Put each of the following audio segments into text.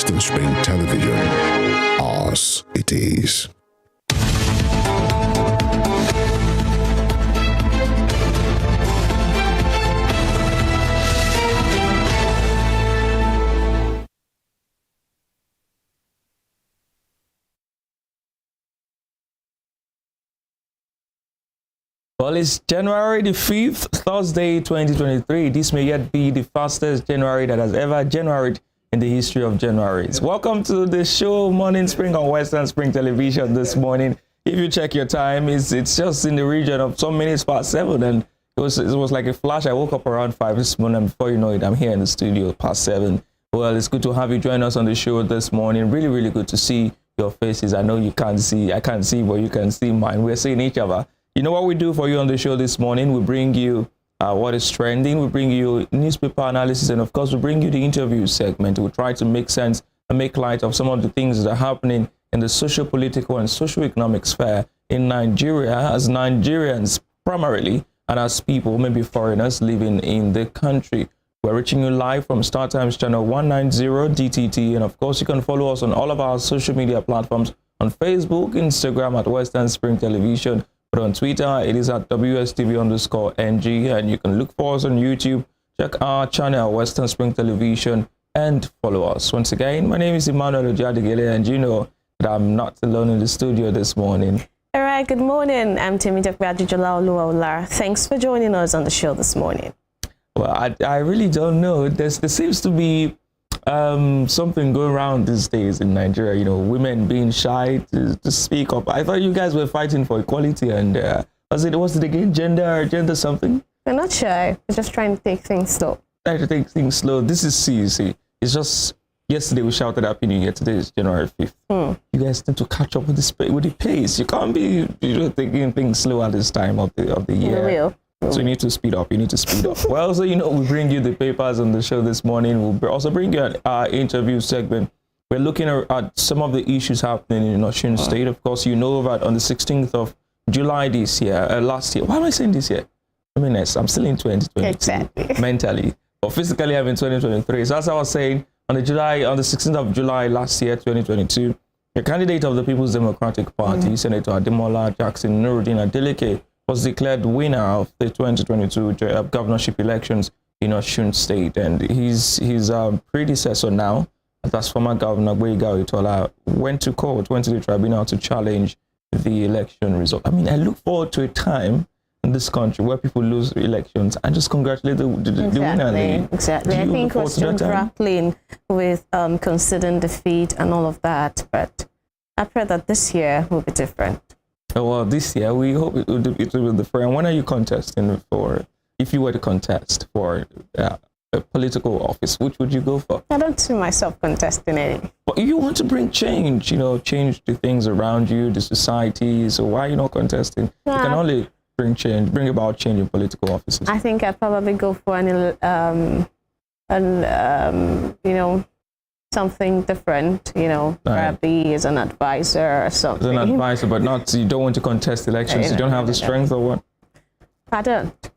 Western Spring Television. Ours it is. Well, it's January the 5th, Thursday, 2023. This may yet be the fastest January that has ever Januaried in the history of Januaries. Welcome to the show, Morning Spring on Western Spring Television this morning. If you check your time, it's just in the region of some minutes past 7, and it was like a flash. I woke up around 5 this morning, and before you know it, I'm here in the studio past 7. Well, it's good to have you join us on the show this morning. Really, really good to see your faces. I know I can't see, but you can see mine. We're seeing each other. You know what we do for you on the show this morning? We bring you what is trending. We bring you newspaper analysis. And, of course, we bring you the interview segment. We try to make sense and make light of some of the things that are happening in the socio-political and socio-economic sphere in Nigeria as Nigerians primarily and as people, maybe foreigners, living in the country. We're reaching you live from StarTimes channel 190 DTT. And, of course, you can follow us on all of our social media platforms on Facebook, Instagram at Western Spring Television. But on Twitter, it is at WSTV_NG, and you can look for us on YouTube. Check our channel, Western Spring Television, and follow us. Once again, my name is Emmanuel Ojadigele, and you know that I'm not alone in the studio this morning. All right, good morning. I'm Temitope Adejola. Thanks for joining us on the show this morning. Well, I really don't know. There seems to be something going around these days in Nigeria, you know, women being shy to speak up. I thought you guys were fighting for equality, and was it again gender something? We're not shy. We're just trying to take things slow. This is see. It's just yesterday we shouted Happy New Year. Today is January 5th. You guys need to catch up with the pace. You can't be taking things slow at this time of the year. So you need to speed up. Well, so we bring you the papers on the show this morning. We'll also bring you our interview segment. We're looking at some of the issues happening in Osun State. Of course, you know that on the 16th of July last year. Why am I saying this year? I'm still in 2022 exactly. Mentally, but physically I'm in 2023. So as I was saying, on the 16th of July last year, 2022, the candidate of the People's Democratic Party, Senator Ademola Jackson Nuruddin Adeleke, was declared winner of the 2022 governorship elections in Osun State, and his predecessor now, that's former Governor Gboyega Oyetola, went to the tribunal to challenge the election result. I mean, I look forward to a time in this country where people lose elections and just congratulate the winner. Exactly. I think we're still grappling with conceding defeat and all of that, but I pray that this year will be different. Well, this year we hope it will be different. And when are you contesting for? If you were to contest for a political office, which would you go for? I don't see myself contesting any. But you want to bring change, change the things around you, the society. So why are you not contesting? You can only bring about change in political offices. I think I'd probably go for something different, probably as an advisor or something. As an advisor, but you don't want to contest elections. You don't have the strength or what? I don't.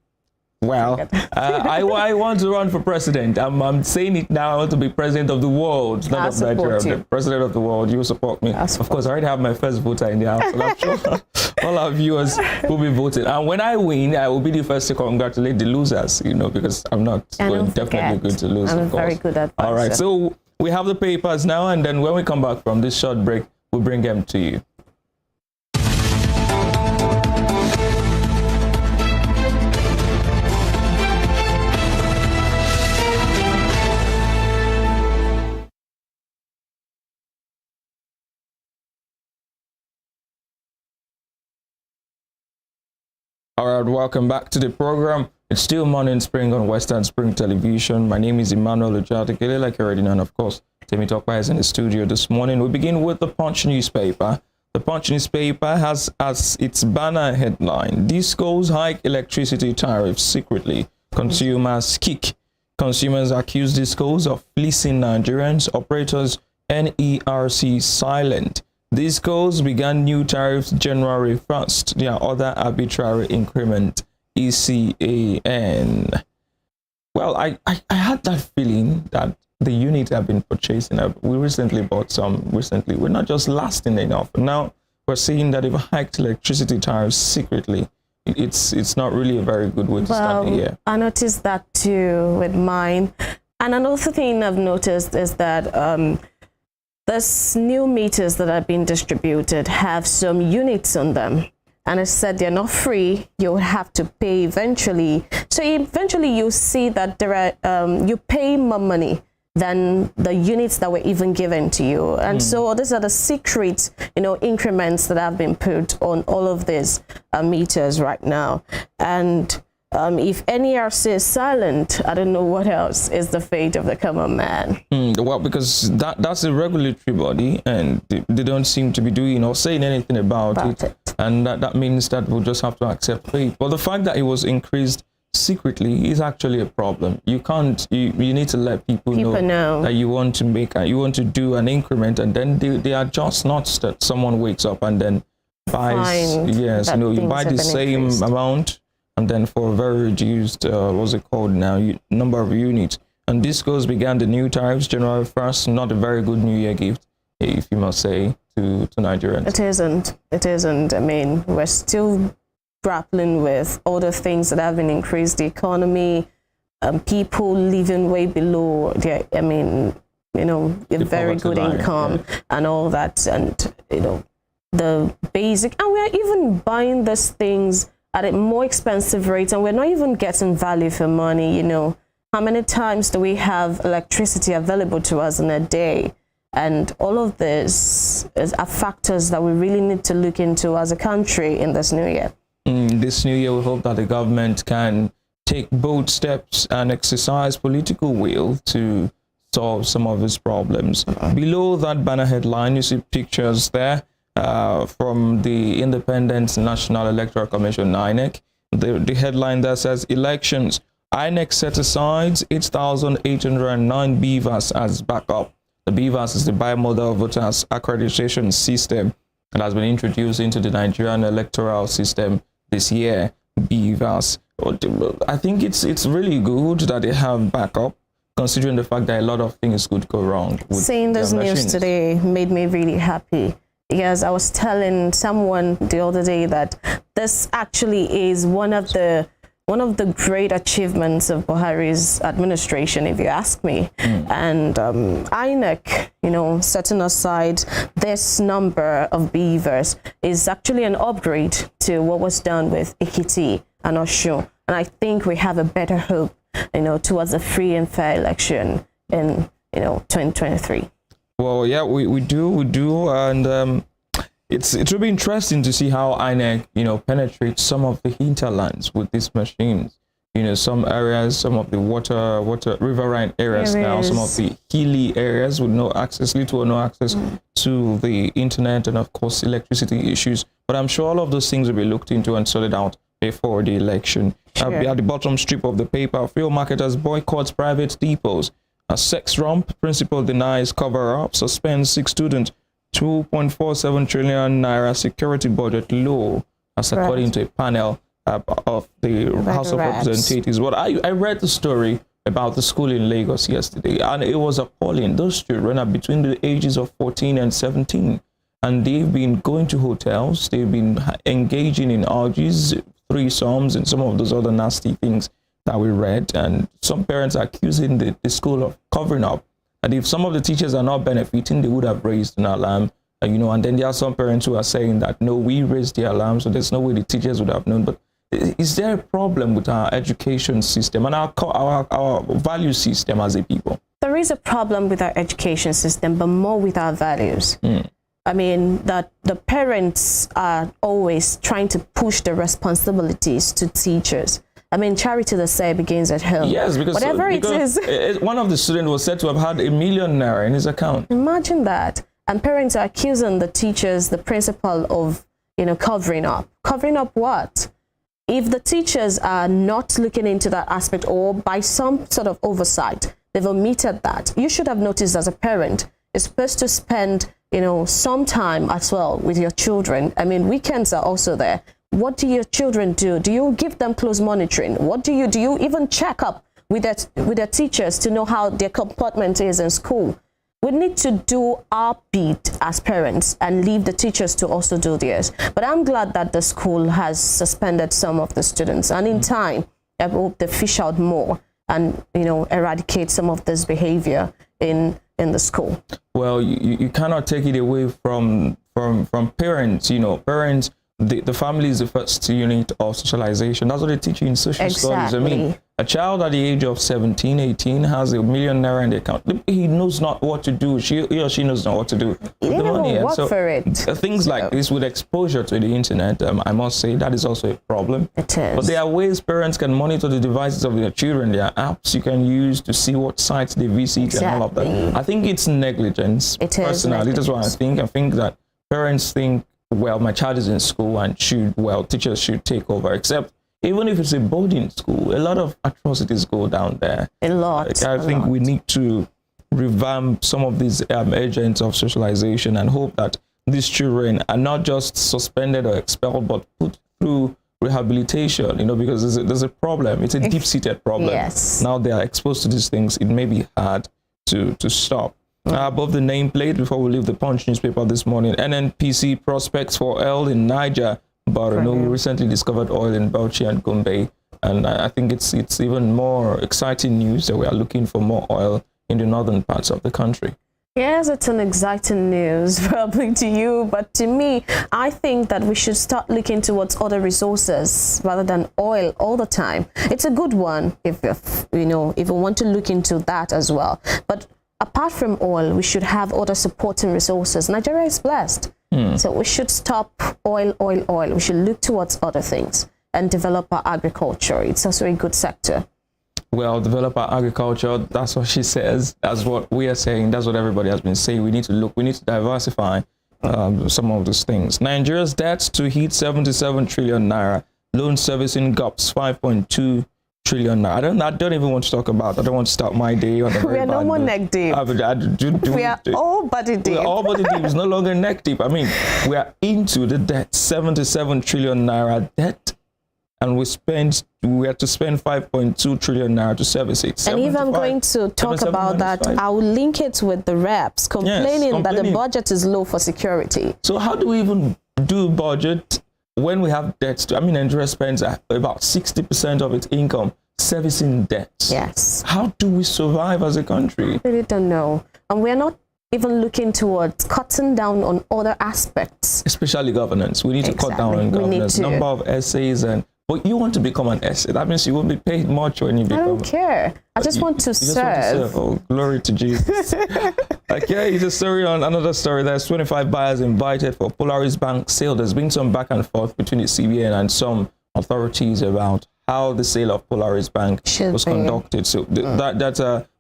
Well, I want to run for president. I'm saying it now. I want to be president of the world, not of Nigeria. The president of the world. You support me. Of course, I already have my first voter in the house. So I'm sure all our viewers will be voting. And when I win, I will be the first to congratulate the losers, because I'm definitely going to lose. I'm a very good advisor. All right, so we have the papers now, and then when we come back from this short break, we'll bring them to you. All right, welcome back to the program. It's still Morning Spring on Western Spring Television. My name is Emmanuel Ojadigele, like you already know, and of course, Temitope is in the studio this morning. We begin with the Punch newspaper. The Punch newspaper has as its banner headline, "Discos hike electricity tariffs secretly. Consumers kick." Consumers accuse Discos of fleecing Nigerians. Operators NERC silent. Discos began new tariffs January 1st. Their other arbitrary increment, ECAN. Well, I had that feeling that the units have been purchasing. We recently bought some. We're not just lasting enough. Now we're seeing that they've hiked electricity tariffs secretly. It's not really a very good way to start the year. I noticed that too with mine. And another thing I've noticed is that these new meters that are being distributed have some units on them. And I said they're not free. You'll have to pay eventually. So eventually you see that there are you pay more money than the units that were even given to you. And so these are the secret, increments that have been put on all of these meters right now. And if NERC is silent, I don't know what else is the fate of the common man. Well, because that's a regulatory body, and they don't seem to be doing or saying anything about it. And that means that we'll just have to accept fate. But the fact that it was increased secretly is actually a problem. You can't. You need to let people know that you want to do an increment, and then they adjust. Not that someone wakes up and then buys. Yes, you buy the same amount, and then for a very reduced, what's it called now, number of units. And this began the new tariffs January 1st. Not a very good New Year gift, if you must say, to Nigerians. It isn't. I mean, we're still grappling with all the things that have been increased, the economy, people living way below their, a very good income and all that, and the basic, and we're even buying these things at a more expensive rate, and we're not even getting value for money. How many times do we have electricity available to us in a day? And all of this are factors that we really need to look into as a country in this new year. This new year, we hope that the government can take bold steps and exercise political will to solve some of these problems. Below that banner headline, you see pictures there from the Independent National Electoral Commission, INEC. The headline there says, elections, INEC set aside 8,809 BVAS as backup. The BVAS is the Bimodal Voters Accreditation System that has been introduced into the Nigerian electoral system this year. BVAS. I think it's really good that they have backup, considering the fact that a lot of things could go wrong. Seeing this news today made me really happy, because I was telling someone the other day that this actually is one of the great achievements of Buhari's administration, if you ask me. And INEC, setting aside this number of beavers is actually an upgrade to what was done with Ekiti and Osun. And I think we have a better hope, towards a free and fair election in, 2023. Well, yeah, we do. And it will be interesting to see how INEC, penetrates some of the hinterlands with these machines. Some areas, some of the riverine areas now, some of the hilly areas with little or no access to the internet, and of course electricity issues. But I'm sure all of those things will be looked into and sorted out before the election. Sure. At the bottom strip of the paper, fuel marketers boycotts private depots. A sex romp, principal denies cover-up, suspends 6 students. 2.47 trillion naira security budget low, as according to a panel of the House of Representatives. Well, I read the story about the school in Lagos yesterday, and it was appalling. Those children are between the ages of 14 and 17, and they've been going to hotels, they've been engaging in orgies, threesomes, and some of those other nasty things that we read. And some parents are accusing the school of covering up. And if some of the teachers are not benefiting, they would have raised an alarm, and then there are some parents who are saying that, no, we raised the alarm, so there's no way the teachers would have known. But is there a problem with our education system and our value system as a people? There is a problem with our education system, but more with our values. I mean, that the parents are always trying to push the responsibilities to teachers. I mean, charity, they say, begins at home. Yes, because one of the students was said to have had 1 million naira in his account. Imagine that. And parents are accusing the teachers, the principal, of, covering up. Covering up what? If the teachers are not looking into that aspect, or by some sort of oversight, they've omitted that, you should have noticed as a parent, you're supposed to spend, some time as well with your children. I mean, weekends are also there. What do your children do? Do you give them close monitoring? What do you even check up with their teachers to know how their comportment is in school. We need to do our bit as parents and leave the teachers to also do theirs. But I'm glad that the school has suspended some of the students, and in time, I hope they fish out more and, you know, eradicate some of this behavior in the school. Well, you cannot take it away from parents. You know, parents, the family is the first unit of socialization. That's what they teach you in social studies. I mean, a child at the age of 17, 18 has $1 million in the account. He knows not what to do. He or she knows not what to do with the money. Work for it. Things like this with exposure to the internet, I must say that is also a problem. It is. But there are ways parents can monitor the devices of their children. There are apps you can use to see what sites they visit and all of that. I think it's negligence. It is personally. That's what I think. I think that parents think, well, my child is in school and teachers should take over, except even if it's a boarding school, a lot of atrocities go down there. A lot. I think we need to revamp some of these agents of socialization and hope that these children are not just suspended or expelled, but put through rehabilitation, you know, because there's a problem. It's a deep-seated problem. Yes. Now they are exposed to these things. It may be hard to stop. Above the nameplate, before we leave the Punch newspaper this morning, NNPC prospects for oil in Niger. But we recently discovered oil in Bauchi and Gombe, and I think it's even more exciting news that we are looking for more oil in the northern parts of the country. Yes, it's an exciting news, probably to you, but to me, I think that we should start looking towards other resources rather than oil all the time. It's a good one if we want to look into that as well. But apart from oil, we should have other supporting resources. Nigeria is blessed. So we should stop oil. We should look towards other things and develop our agriculture. It's also a good sector. Well, develop our agriculture, that's what she says. That's what we are saying. That's what everybody has been saying. We need to diversify some of these things. Nigeria's debts to hit 77 trillion naira. Loan servicing gaps 5.2 trillion naira. I don't even want to talk about. I don't want to start my day on a We are no more neck deep. We are all body deep. We are all body deep. It's no longer neck deep. I mean, we are into the debt, 77 trillion naira debt, and we have to spend 5.2 trillion naira to service it. And if I'm going to talk about that, I will link it with the reps complaining that the budget is low for security. So how do we even do budget when we have debts? I mean, Nigeria spends about 60% of its income servicing debts. Yes. How do we survive as a country? I really don't know. And we're not even looking towards cutting down on other aspects. Especially governance. We need to cut down on governance. Number of essays but you want to become an essay. That means you won't be paid much when you become. I don't care. I just want to serve. Oh, glory to Jesus. Okay, it's a story on another story. There's 25 buyers invited for Polaris Bank sale. There's been some back and forth between the CBN and some authorities about how the sale of Polaris Bank was conducted. So the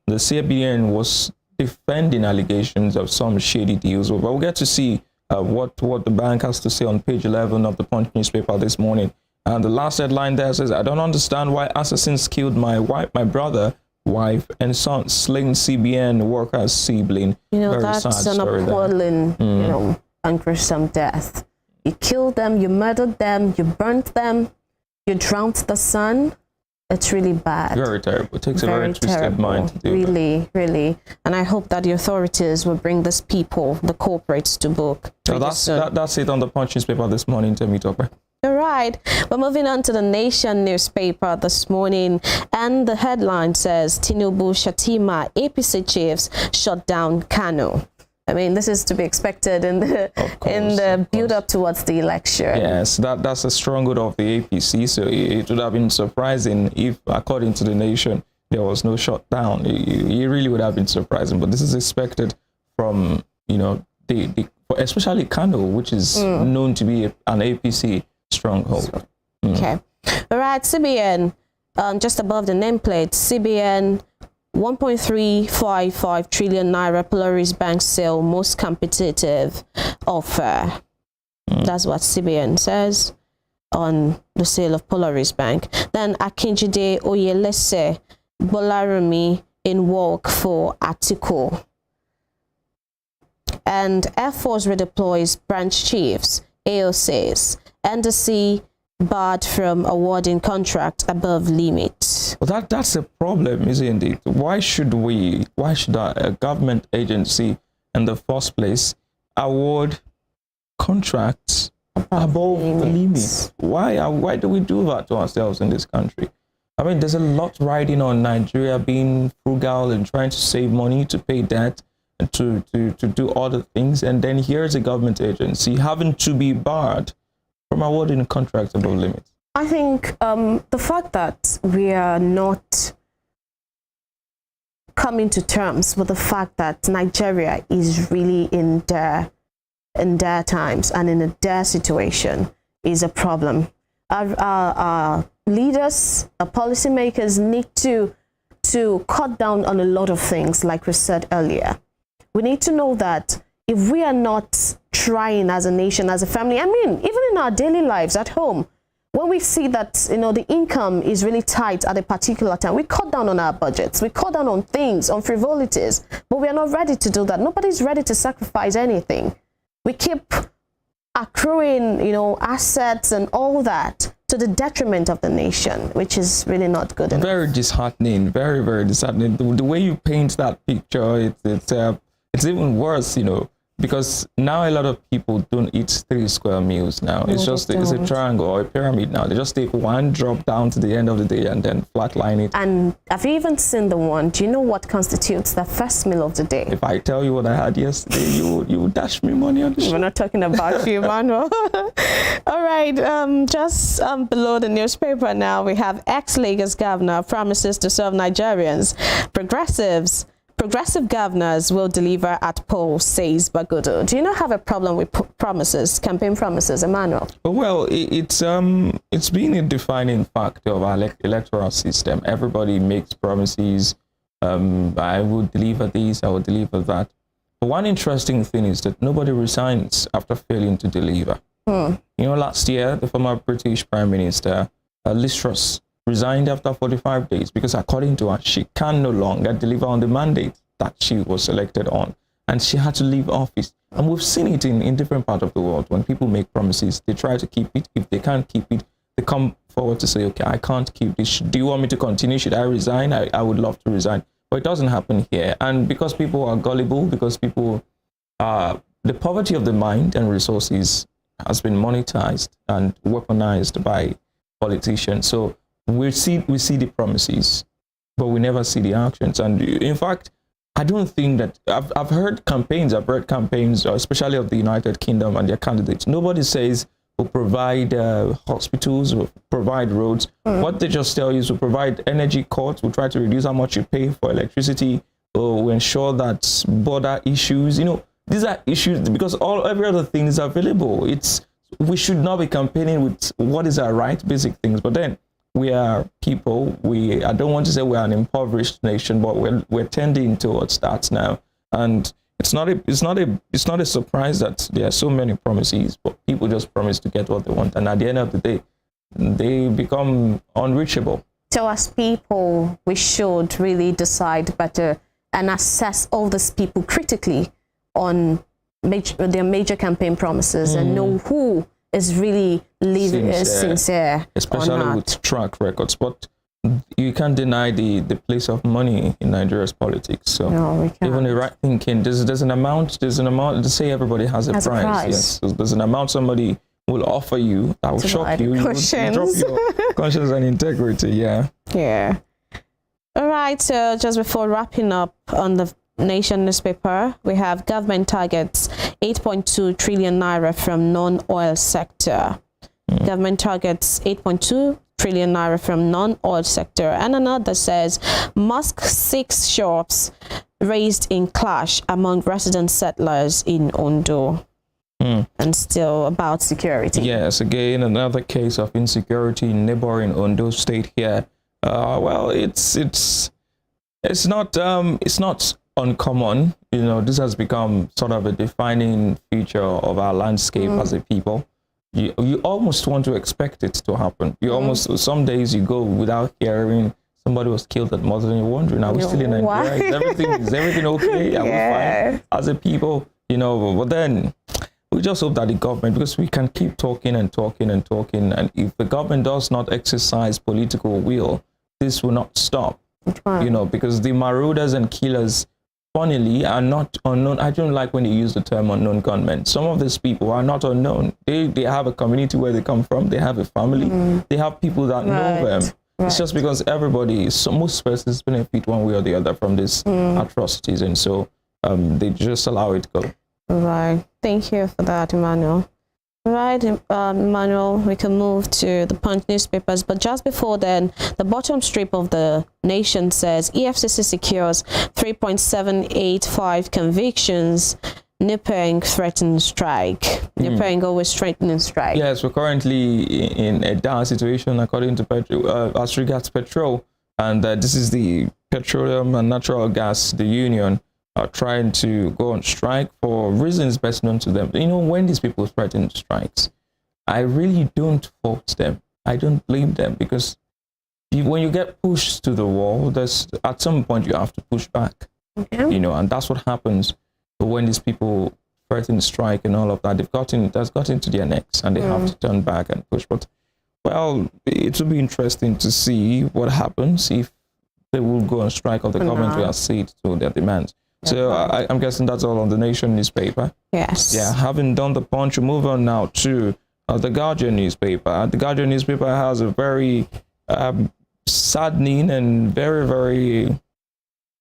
CBN was defending allegations of some shady deals. But we'll get to see what the bank has to say on page 11 of the Punch newspaper this morning. And the last headline there says, I don't understand why assassins killed my brother, wife, and son, slain CBN workers' sibling. You know, that's an appalling, and gruesome death. You killed them, you murdered them, you burnt them, you drowned the son. It's really bad. Very terrible. It takes a very twisted mind to do that. Really. And I hope that the authorities will bring these people, the culprits, to book. So that's it on the Punch newspaper this morning. Tell me, Topper. All right, we're moving on to the Nation newspaper this morning, and the headline says Tinubu Shatima APC chiefs shut down Kano. I mean, this is to be expected in the build up towards the election. Yes, that's a stronghold of the APC. So it would have been surprising if, according to the Nation, there was no shutdown. It really would have been surprising. But this is expected from especially Kano, which is known to be an APC stronghold. Okay. All right, CBN, just above the nameplate, CBN 1.355 trillion naira Polaris Bank sale, most competitive offer. That's what CBN says on the sale of Polaris Bank. Then Akinjide Oyelese Bolarumi in work for Atiku. And Air Force redeploys branch chiefs, AOCs. NDC barred from awarding contract above limit. But that's a problem, isn't it? Why should a government agency in the first place award contracts above the limit? Why do we do that to ourselves in this country? I mean, there's a lot riding on Nigeria being frugal and trying to save money to pay debt and to do other things. And then here's a government agency having to be barred from awarding contracts above limits. I think the fact that we are not coming to terms with the fact that Nigeria is really in dire times and in a dire situation is a problem. Our leaders, our policymakers need to cut down on a lot of things, like we said earlier. We need to know that if we are not trying as a nation, as a family, I mean, even in our daily lives at home, when we see that, the income is really tight at a particular time, we cut down on our budgets, we cut down on things, on frivolities, but we are not ready to do that. Nobody's ready to sacrifice anything. We keep accruing, assets and all that to the detriment of the nation, which is really not good enough. Very disheartening, very, very disheartening. The way you paint that picture, it's even worse, because now a lot of people don't eat 3 square meals now. It's a triangle or a pyramid now. They just take one drop down to the end of the day and then flatline it. And have you even seen the one? Do you know what constitutes the first meal of the day? If I tell you what I had yesterday, you would dash me money on the show. We're not talking about you, Manuel. All right, just below the newspaper now, we have ex-Lagos governor promises to serve Nigerians. Progressive governors will deliver at polls, says Bagudu. Do you not have a problem with promises, campaign promises, Emmanuel? Well, it's been a defining factor of our electoral system. Everybody makes promises. I will deliver this, I will deliver that. But one interesting thing is that nobody resigns after failing to deliver. Last year, the former British Prime Minister, Liz Truss, resigned after 45 days because, according to her, she can no longer deliver on the mandate that she was elected on, and she had to leave office. And we've seen it in different parts of the world. When people make promises, they try to keep it. If they can't keep it, they come forward to say, okay, I can't keep this. Do you want me to continue? Should I resign? I would love to resign. But it doesn't happen here. And because people are gullible, because people, the poverty of the mind and resources has been monetized and weaponized by politicians. So we see the promises, but we never see the actions. And in fact, I don't think that I've heard campaigns, especially of the United Kingdom and their candidates. Nobody says we'll provide hospitals, we'll provide roads. What they just tell you is we'll provide energy cuts, we'll try to reduce how much you pay for electricity, we'll ensure that border issues, these are issues because every other thing is available. We should not be campaigning with what is our right, basic things, but then we are people. I don't want to say we're an impoverished nation, but we're tending towards that now. And it's not a surprise that there are so many promises, but people just promise to get what they want, and at the end of the day, they become unreachable. So as people, we should really decide better and assess all these people critically on their major campaign promises and know who is really sincere, especially with track records. But you can't deny the place of money in Nigeria's politics. So no, we can't. Even the right thinking, there's an amount to say everybody has a price. Yes, so there's an amount somebody will offer you that will shock you. You drop your conscience and integrity. Yeah. All right. So just before wrapping up on the Nation newspaper, we have government targets 8.2 trillion naira from non-oil sector. Government targets 8.2 trillion naira from non-oil sector. And another says Musk 6 shops raised in clash among resident settlers in Ondo. And still about security. Yes, again, another case of insecurity in neighboring Ondo state here. Well, it's not uncommon. This has become sort of a defining feature of our landscape as a people. You almost want to expect it to happen. You almost, some days you go without hearing somebody was killed at Mother and you're wondering, are we still in Nigeria? Is everything okay? Are we fine as a people? But then we just hope that the government, because we can keep talking and talking and talking, and if the government does not exercise political will this will not stop. You know, because the marauders and killers, funnily, are not unknown. I don't like when they use the term unknown gunmen. Some of these people are not unknown. They have a community where they come from. They have a family. They have people that know them. It's just because most persons benefit one way or the other from these atrocities, and so they just allow it to go. Right. Thank you for that, Emmanuel. Right, Emmanuel, we can move to the Punch newspapers, but just before then, the bottom strip of the Nation says EFCC secures 3.785 convictions. Nipeng threatens strike. Nipeng always threatening strike. Yes, we're currently in a dire situation according to as regards petrol, and this is the Petroleum and Natural Gas, the union, are trying to go on strike for reasons best known to them. You know, when these people threaten strikes, I really don't fault them. I don't blame them, because when you get pushed to the wall, at some point you have to push back. You know, and that's what happens when these people threaten strike and all of that. That's gotten to their necks, and they have to turn back and push. But well, it will be interesting to see what happens if they will go on strike, or the government will accede to their demands. So I'm guessing that's all on the Nation newspaper. Yes. Yeah, having done the Punch, we move on now to the Guardian newspaper. The Guardian newspaper has a very saddening and very, very,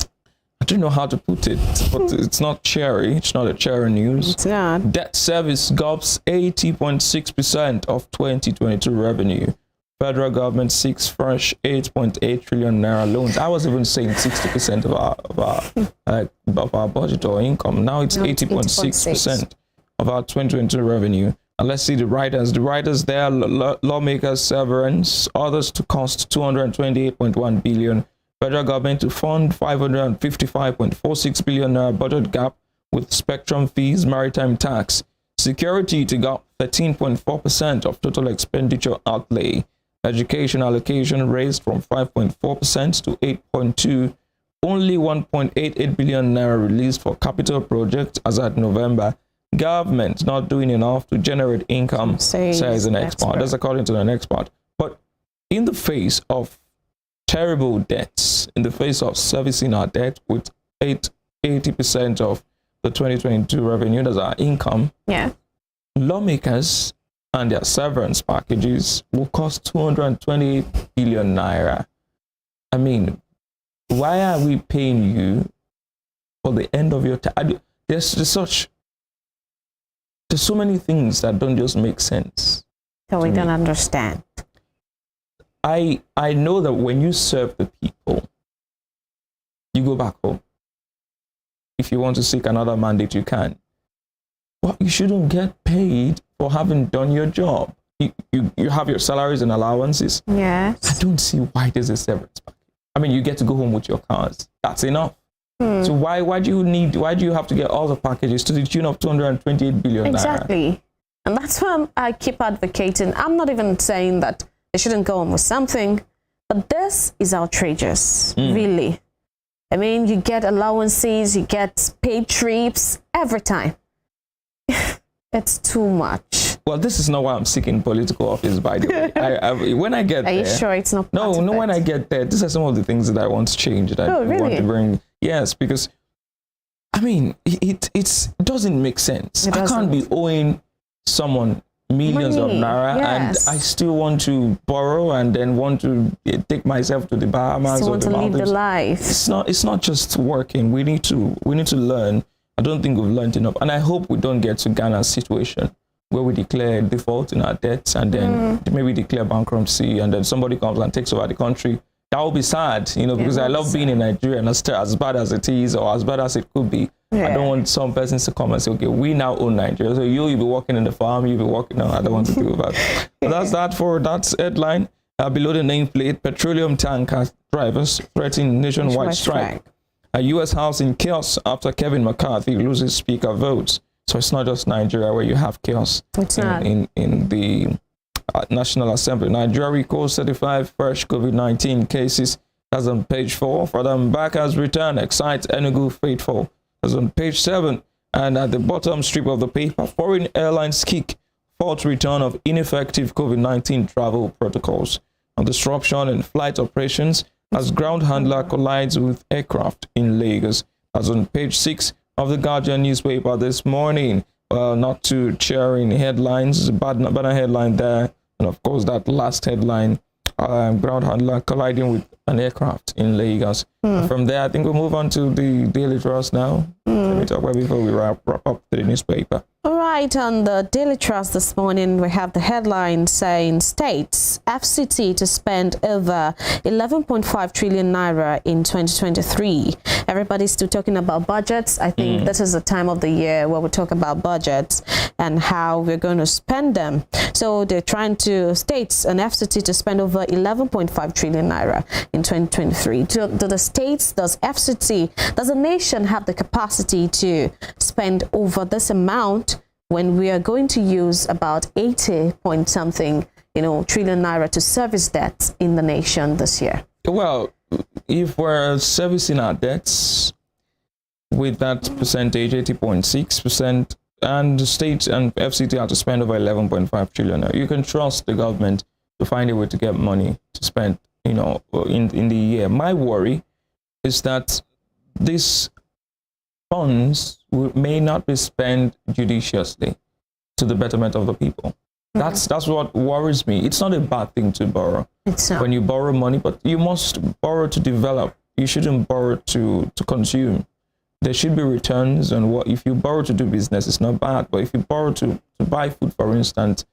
I don't know how to put it, but it's not cheery. It's not a cheery news. It's not. Debt service gobs 80.6% of 2022 revenue. Federal government seeks fresh 8.8 trillion naira loans. I was even saying 60% of our budget or income. Now it's 80.6% of our 2022 revenue. And let's see the writers. The writers there: lawmakers severance, others to cost 228.1 billion. Federal government to fund 555.46 billion naira budget gap with spectrum fees, maritime tax. Security to gap 13.4% of total expenditure outlay. Education allocation raised from 5.4% to 8.2%. Only 1.88 billion naira released for capital projects as at November. Government not doing enough to generate income, says an expert. That's according to an expert. But in the face of terrible debts, in the face of servicing our debt with 80% of the 2022 revenue, that's our income, lawmakers and their severance packages will cost 228 billion naira. I mean, why are we paying you for the end of your time? There's so many things that don't just make sense. So we don't understand. I know that when you serve the people, you go back home. If you want to seek another mandate, you can. But you shouldn't get paid for having done your job. You have your salaries and allowances. Yes. I don't see why there's a severance package. I mean, you get to go home with your cars. That's enough. So why do you have to get all the packages to the tune of 228 billion? Exactly. And that's why I keep advocating. I'm not even saying that they shouldn't go on with something, but this is outrageous, really. I mean, you get allowances, you get paid trips every time. It's too much. Well, this is not why I'm seeking political office, by the way. When I get there... Are you sure it's not No, when I get there, these are some of the things that I want to change, that I want to bring. Yes, because, I mean, it doesn't make sense. I can't be owing someone millions of naira and I still want to borrow and then want to take myself to the Bahamas or the Maldives. Want to live the life. It's not just working. We need to learn. I don't think we've learned enough. And I hope we don't get to Ghana's situation where we declare default in our debts and then maybe declare bankruptcy and then somebody comes and takes over the country. That would be sad, because I love being in Nigeria, and as bad as it is or as bad as it could be. I don't want some persons to come and say, okay, we now own Nigeria. So you'll be working in the farm, you'll be working. No, I don't want to do that. But that's that for that headline. Below the nameplate, petroleum tanker drivers threaten nationwide strike. A U.S. House in chaos after Kevin McCarthy loses speaker votes. So it's not just Nigeria where you have chaos in the National Assembly. Nigeria recalls 35 fresh COVID-19 cases. That's on page 4. Further back has returned, excites Enugu faithful. That's on page 7. And at the bottom strip of the paper, foreign airlines kick fourth return of ineffective COVID-19 travel protocols. and disruption in flight operations as ground handler collides with aircraft in Lagos. That's on page 6 of the Guardian newspaper this morning. Not too cheering headlines, banner headline there, and of course that last headline, ground handler colliding with an aircraft in Lagos. From there, I think we'll move on to the Daily Trust now. Let me talk about before we wrap up the newspaper. All right, on the Daily Trust this morning, we have the headline saying states FCT to spend over 11.5 trillion naira in 2023. Everybody's still talking about budgets. I think this is the time of the year where we talk about budgets and how we're going to spend them. So they're trying to states and FCT to spend over 11.5 trillion naira in 2023. Do the states, does FCT, does a nation have the capacity to spend over this amount when we are going to use about 80 point something, trillion naira to service debts in the nation this year? Well, if we're servicing our debts with that percentage, 80.6%, and the state and FCT have to spend over 11.5 trillion, you can trust the government to find a way to get money to spend, in the year. My worry is that these funds may not be spent judiciously to the betterment of the people. That's what worries me. It's not a bad thing to borrow. It's not. When you borrow money, but you must borrow to develop. You shouldn't borrow to consume. There should be returns on what. If you borrow to do business, it's not bad. But if you borrow to buy food, for instance,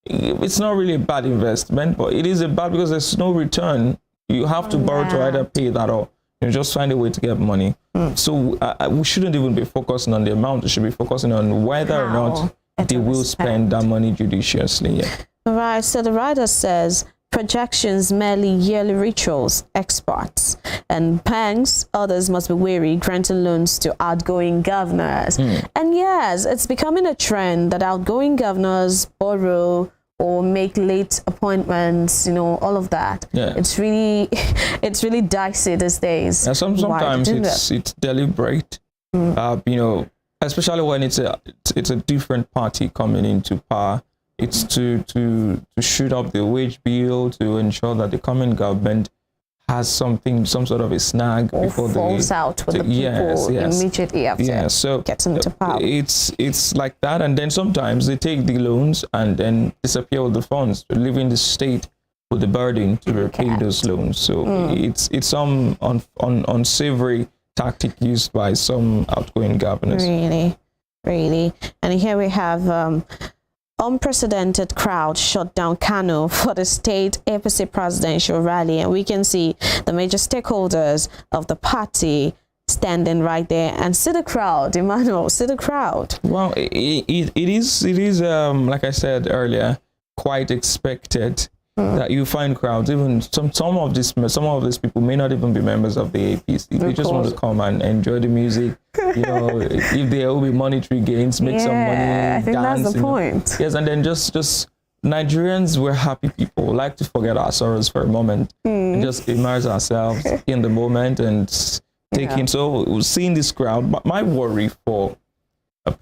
it's not really a bad investment, but it is a bad because there's no return. You have to borrow to either pay that or you just find a way to get money. So we shouldn't even be focusing on the amount. We should be focusing on whether or not they will spend that money judiciously. Yeah. All right. So the writer says projections merely yearly rituals, experts, and banks, others must be wary granting loans to outgoing governors. And yes, it's becoming a trend that outgoing governors borrow or make late appointments, all of that. Yeah. It's really dicey these days. Yeah, sometimes it's deliberate. Especially when it's a different party coming into power. It's to shoot up the wage bill, to ensure that the coming government has some sort of a snag or before falls out with the people immediately after so gets into power. It's like that, and then sometimes they take the loans and then disappear with the funds, leaving the state with the burden to repay those loans. So it's some unsavory tactic used by some outgoing governors. Really. And here we have unprecedented crowd shut down Kano for the state APC presidential rally, and we can see the major stakeholders of the party standing right there. And see the crowd, Emmanuel, see the crowd. Well, it is like I said earlier, quite expected that you find crowds. Even some of these people may not even be members of the APC. They just want to come and enjoy the music. If there will be monetary gains, make some money. I think dance, that's the point. Yes, and then just Nigerians, we're happy people. We like to forget our sorrows for a moment and just immerse ourselves in the moment and take in. So seeing this crowd, my worry for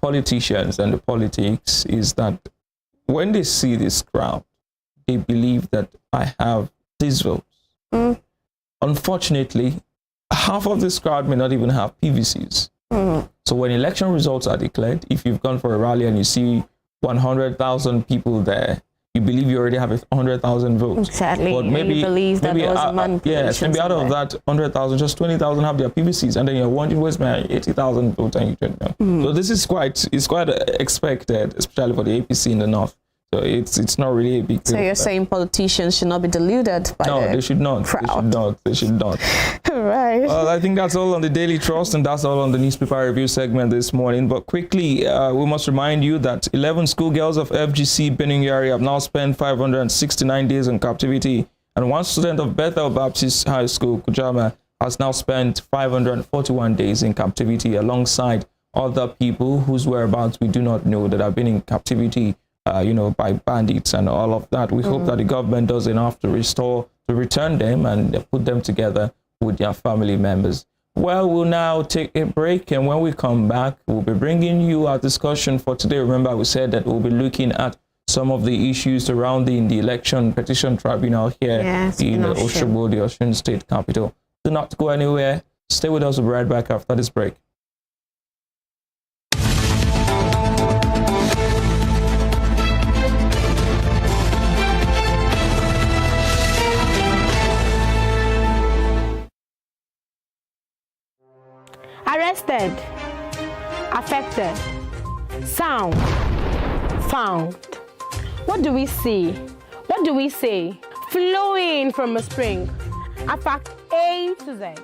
politicians and the politics is that when they see this crowd, they believe that I have these votes. Unfortunately, half of this crowd may not even have PVCs. So when election results are declared, if you've gone for a rally and you see 100,000 people there, you believe you already have 100,000 votes. Exactly. But maybe you believe that there was a maybe out of that 100,000, just 20,000 have their PVCs, and then you're wondering where's my 80,000 votes, and you don't know. So this is quite expected, especially for the APC in the north. So it's not really a big deal. So you're saying politicians should not be deluded by they should not. Crowd. They should not. Right. Well, I think that's all on the Daily Trust, and that's all on the newspaper review segment this morning. But quickly, we must remind you that 11 schoolgirls of FGC Beningari have now spent 569 days in captivity, and one student of Bethel Baptist High School, Kujama, has now spent 541 days in captivity alongside other people whose whereabouts we do not know that have been in captivity by bandits and all of that. We hope that the government does enough to return them and put them together with their family members. Well, we'll now take a break, and when we come back, we'll be bringing you our discussion for today. Remember, we said that we'll be looking at some of the issues surrounding the election petition tribunal here in Osogbo, the Osun State capital. Do not go anywhere. Stay with us. We'll be right back after this break. Arrested, affected, sound, found. What do we see? What do we say? Flowing from a spring. A fact A to Z.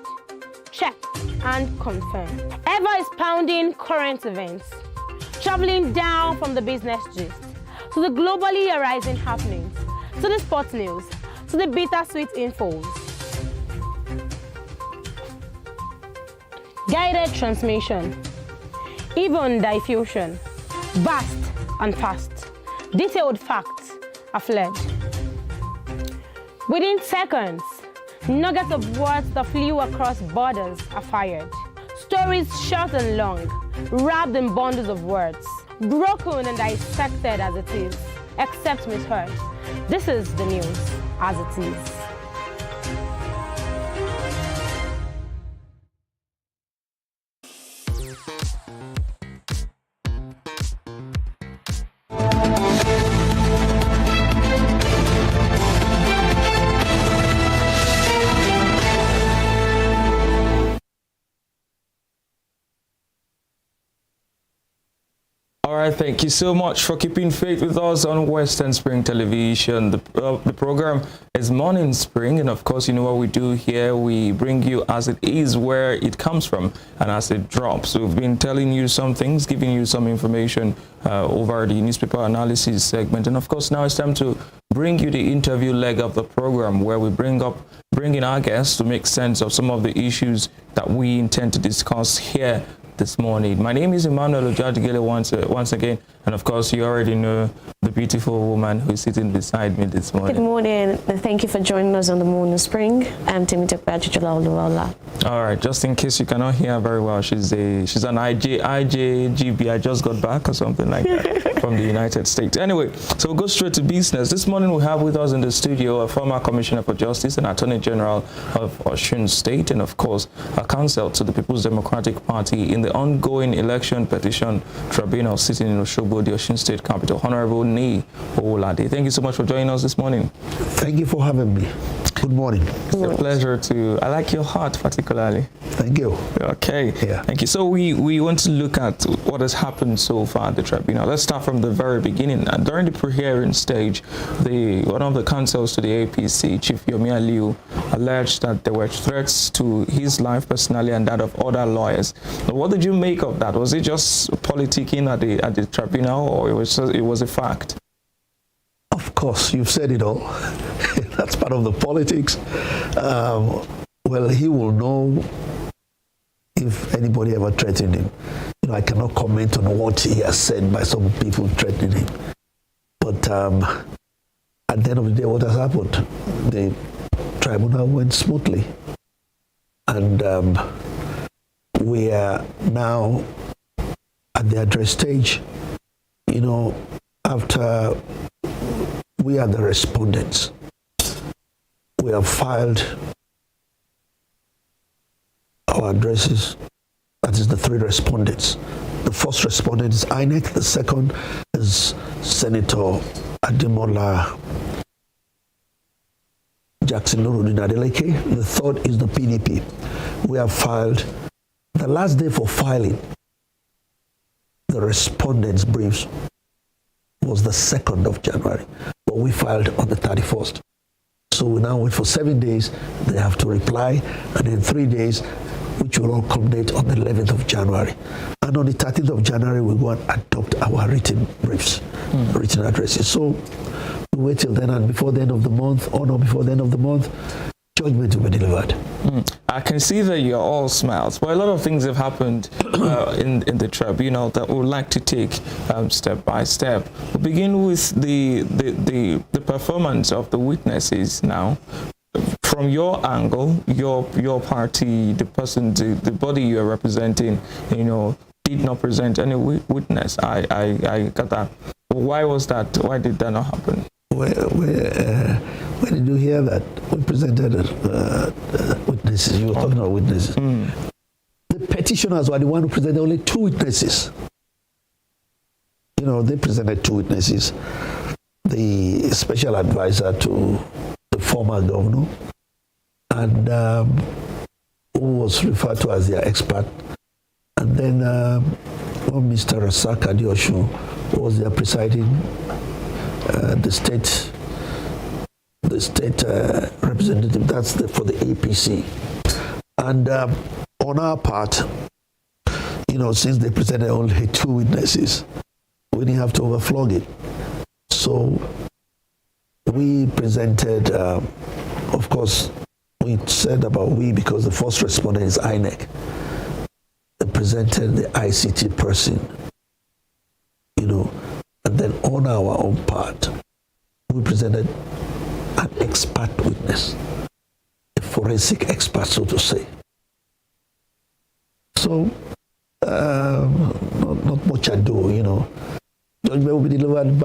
Check and confirm. Ever expounding current events. Traveling down from the business gist to the globally arising happenings, to the sports news, to the bittersweet infos. Guided transmission, even diffusion, vast and fast, detailed facts are fled. Within seconds, nuggets of words that flew across borders are fired. Stories short and long, wrapped in bundles of words, broken and dissected as it is, except misheard. This is the news as it is. All right, thank you so much for keeping faith with us on Western Spring Television. The program is Morning Spring, and of course, you know what we do here. We bring you as it is, where it comes from, and as it drops. We've been telling you some things, giving you some information over the newspaper analysis segment, and of course, now it's time to bring you the interview leg of the program, where we bring in our guests to make sense of some of the issues that we intend to discuss here this morning. My name is Emmanuel Ojadigele once again, and of course you already know the beautiful woman who's sitting beside me this morning. Good morning. Thank you for joining us on the Morning Spring. I'm Timothy Bajujola. All right, just in case you cannot hear her very well, she's an IJGB. I just got back or something like that from the United States. Anyway, so we'll go straight to business. This morning we have with us in the studio a former Commissioner for Justice and Attorney General of Osun State, and of course a counsel to the People's Democratic Party in the ongoing election petition tribunal sitting in Osogbo, the Osun State capital, Honorable Ni Owolade. Thank you so much for joining us this morning. Thank you for having me. Good morning. It's a pleasure to. I like your heart particularly. Thank you. Okay. Yeah. Thank you. So we want to look at what has happened so far at the tribunal. Let's start from the very beginning. During the pre-hearing stage, one of the counsels to the APC, Chief Yomi Aliu, alleged that there were threats to his life personally and that of other lawyers. Now, what did you make of that? Was it just politicking at the tribunal, or it was a fact? Of course, you've said it all. That's part of the politics. Well, he will know if anybody ever threatened him. You know, I cannot comment on what he has said by some people threatening him. But at the end of the day, what has happened? The tribunal went smoothly. And we are now at the address stage. You know, after we are the respondents, we have filed our addresses. That is the three respondents. The first respondent is INEC. The second is Senator Ademola Jackson Nuruddin Adeleke. The third is the PDP. We have filed. The last day for filing the respondents' briefs was the 2nd of January, but we filed on the 31st. So we now wait for 7 days. They have to reply, and then 3 days, which will all culminate on the 11th of January. And on the 13th of January, we go and adopt our written briefs, written addresses. So we wait till then, and before the end of the month, or not before the end of the month, judgment will be delivered. I can see that you're all smiles, but a lot of things have happened in the tribunal that we would like to take step by step. We'll begin with the performance of the witnesses now. From your angle, your party, the person, the body you are representing, you know, did not present any witness. I got that. Why was that? Why did that not happen? When did you hear that? We presented witnesses. You were talking about witnesses. The petitioners were the one who presented only 2 witnesses. They presented 2 witnesses. The special advisor to the former governor, and who was referred to as their expert, and then Mr. Rasak Adioshu was their presiding, the state representative. That's for the APC. And on our part, since they presented only 2 witnesses, we didn't have to overflog it. So we presented, of course, we said about we because the first respondent is INEC. They presented the ICT person, and then on our own part, we presented an expert witness, a forensic expert, so to say. So, not much ado, Judgment will be delivered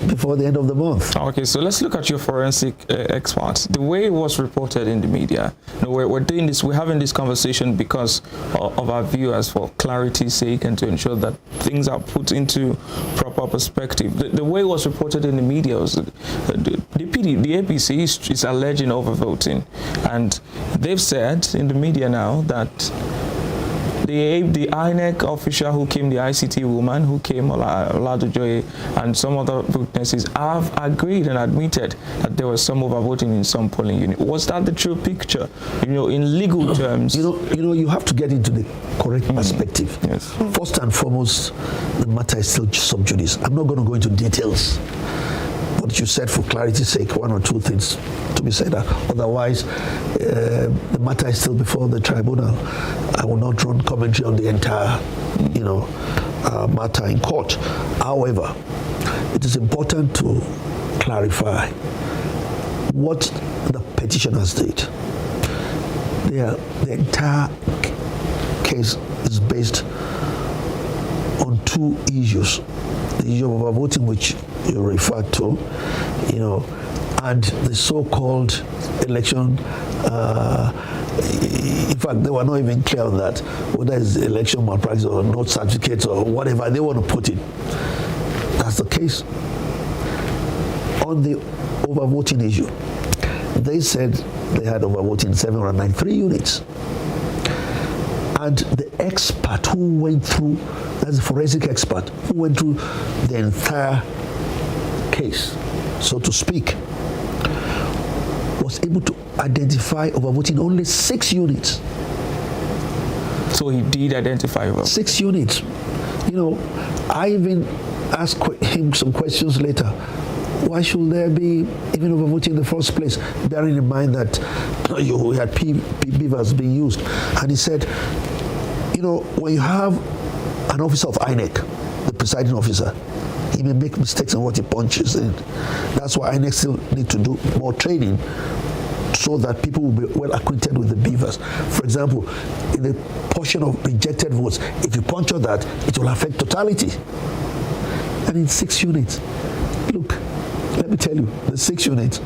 before the end of the month. Okay, so let's look at your forensic experts. The way it was reported in the media, we're doing this, we're having this conversation because of our viewers, for clarity's sake, and to ensure that things are put into proper perspective. The way it was reported in the media was the APC is alleging overvoting, and they've said in the media now that the INEC official who came, the ICT woman who came, Oladojoye, and some other witnesses have agreed and admitted that there was some overvoting in some polling unit. Was that the true picture? In legal terms. You have to get into the correct perspective. Yes. First and foremost, the matter is still sub judice. I'm not going to go into details. But you said, for clarity's sake, 1 or 2 things to be said. Otherwise, the matter is still before the tribunal. I will not run commentary on the entire, matter in court. However, it is important to clarify what the petitioners did. The entire case is based on 2 issues. The issue of overvoting, which you referred to, and the so-called election. In fact, they were not even clear on that, whether it's election malpractice or not certificates or whatever they want to put it. That's the case. On the overvoting issue, they said they had overvoting 793 units. And the expert who went through, that's the forensic expert, who went through the entire case, so to speak, was able to identify overvoting only 6 units. So he did identify over 6 units. I even asked him some questions later. Why should there be even overvoting in the first place, bearing in mind that you had beavers being used? And he said, when you have an officer of INEC, the presiding officer, he may make mistakes in what he punches in. That's why INEC still need to do more training so that people will be well acquainted with the beavers. For example, in the portion of rejected votes, if you puncture that, it will affect totality. And in 6 units, look, let me tell you, the 6 units,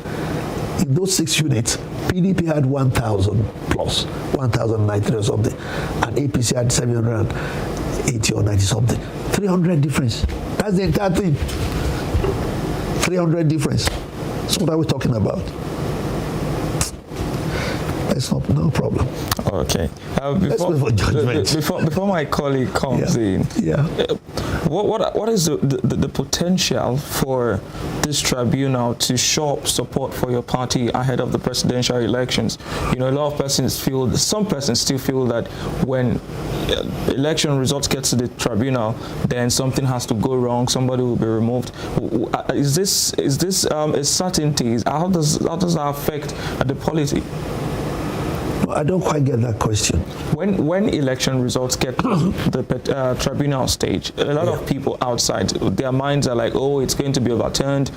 in those 6 units, PDP had 1,000 plus, 1,093 or something, and APC had 780 or 90 something. 300 difference. That's the entire thing. 300 difference. So what are we talking about? It's no problem. Okay. Let's wait for judgment. Before my colleague comes in, what is the potential for this tribunal to show up support for your party ahead of the presidential elections? A lot of persons feel, some persons still feel that when election results get to the tribunal, then something has to go wrong, somebody will be removed. Is this a certainty? How does that affect the polity? I don't quite get that question. When election results get to the tribunal stage, a lot of people outside, their minds are like, oh, it's going to be overturned.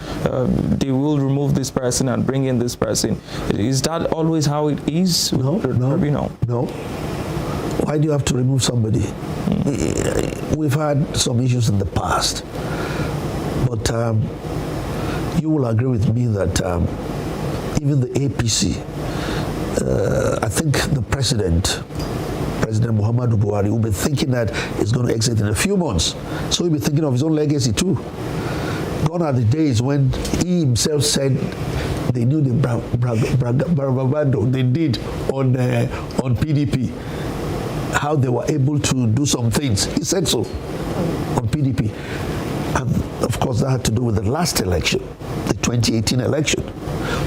They will remove this person and bring in this person. Is that always how it is? No. Why do you have to remove somebody? We've had some issues in the past But you will agree with me that even the APC, I think the President Muhammadu Buhari, will be thinking that he's going to exit in a few months. So he'll be thinking of his own legacy too. Gone are the days when he himself said they knew the bravado they did on PDP, how they were able to do some things. He said so on PDP. And of course, that had to do with the last election, the 2018 election.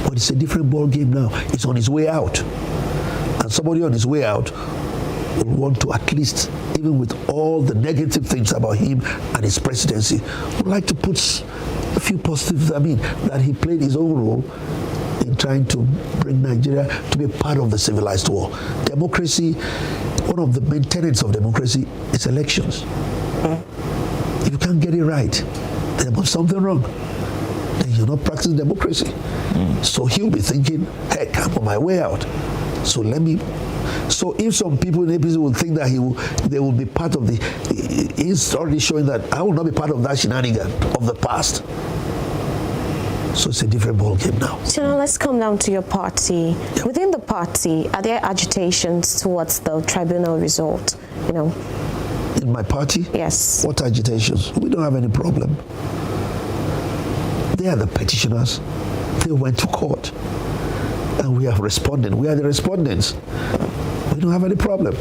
But it's a different ball game now. It's on his way out. And somebody on his way out will want to, at least, even with all the negative things about him and his presidency, would like to put a few positives, that he played his own role in trying to bring Nigeria to be part of the civilized world. Democracy, one of the main tenets of democracy is elections. If you can't get it right, then there's something wrong. Then you're not practicing democracy. So he'll be thinking, heck, I'm on my way out. So if some people in APC will think that they will be part of he's already showing that I will not be part of that shenanigan of the past. So it's a different ball game now. So now let's come down to your party. Yeah. Within the party, are there agitations towards the tribunal result? In my party? Yes. What agitations? We don't have any problem. They are the petitioners. They went to court. And we have responded. We are the respondents. We don't have any problem.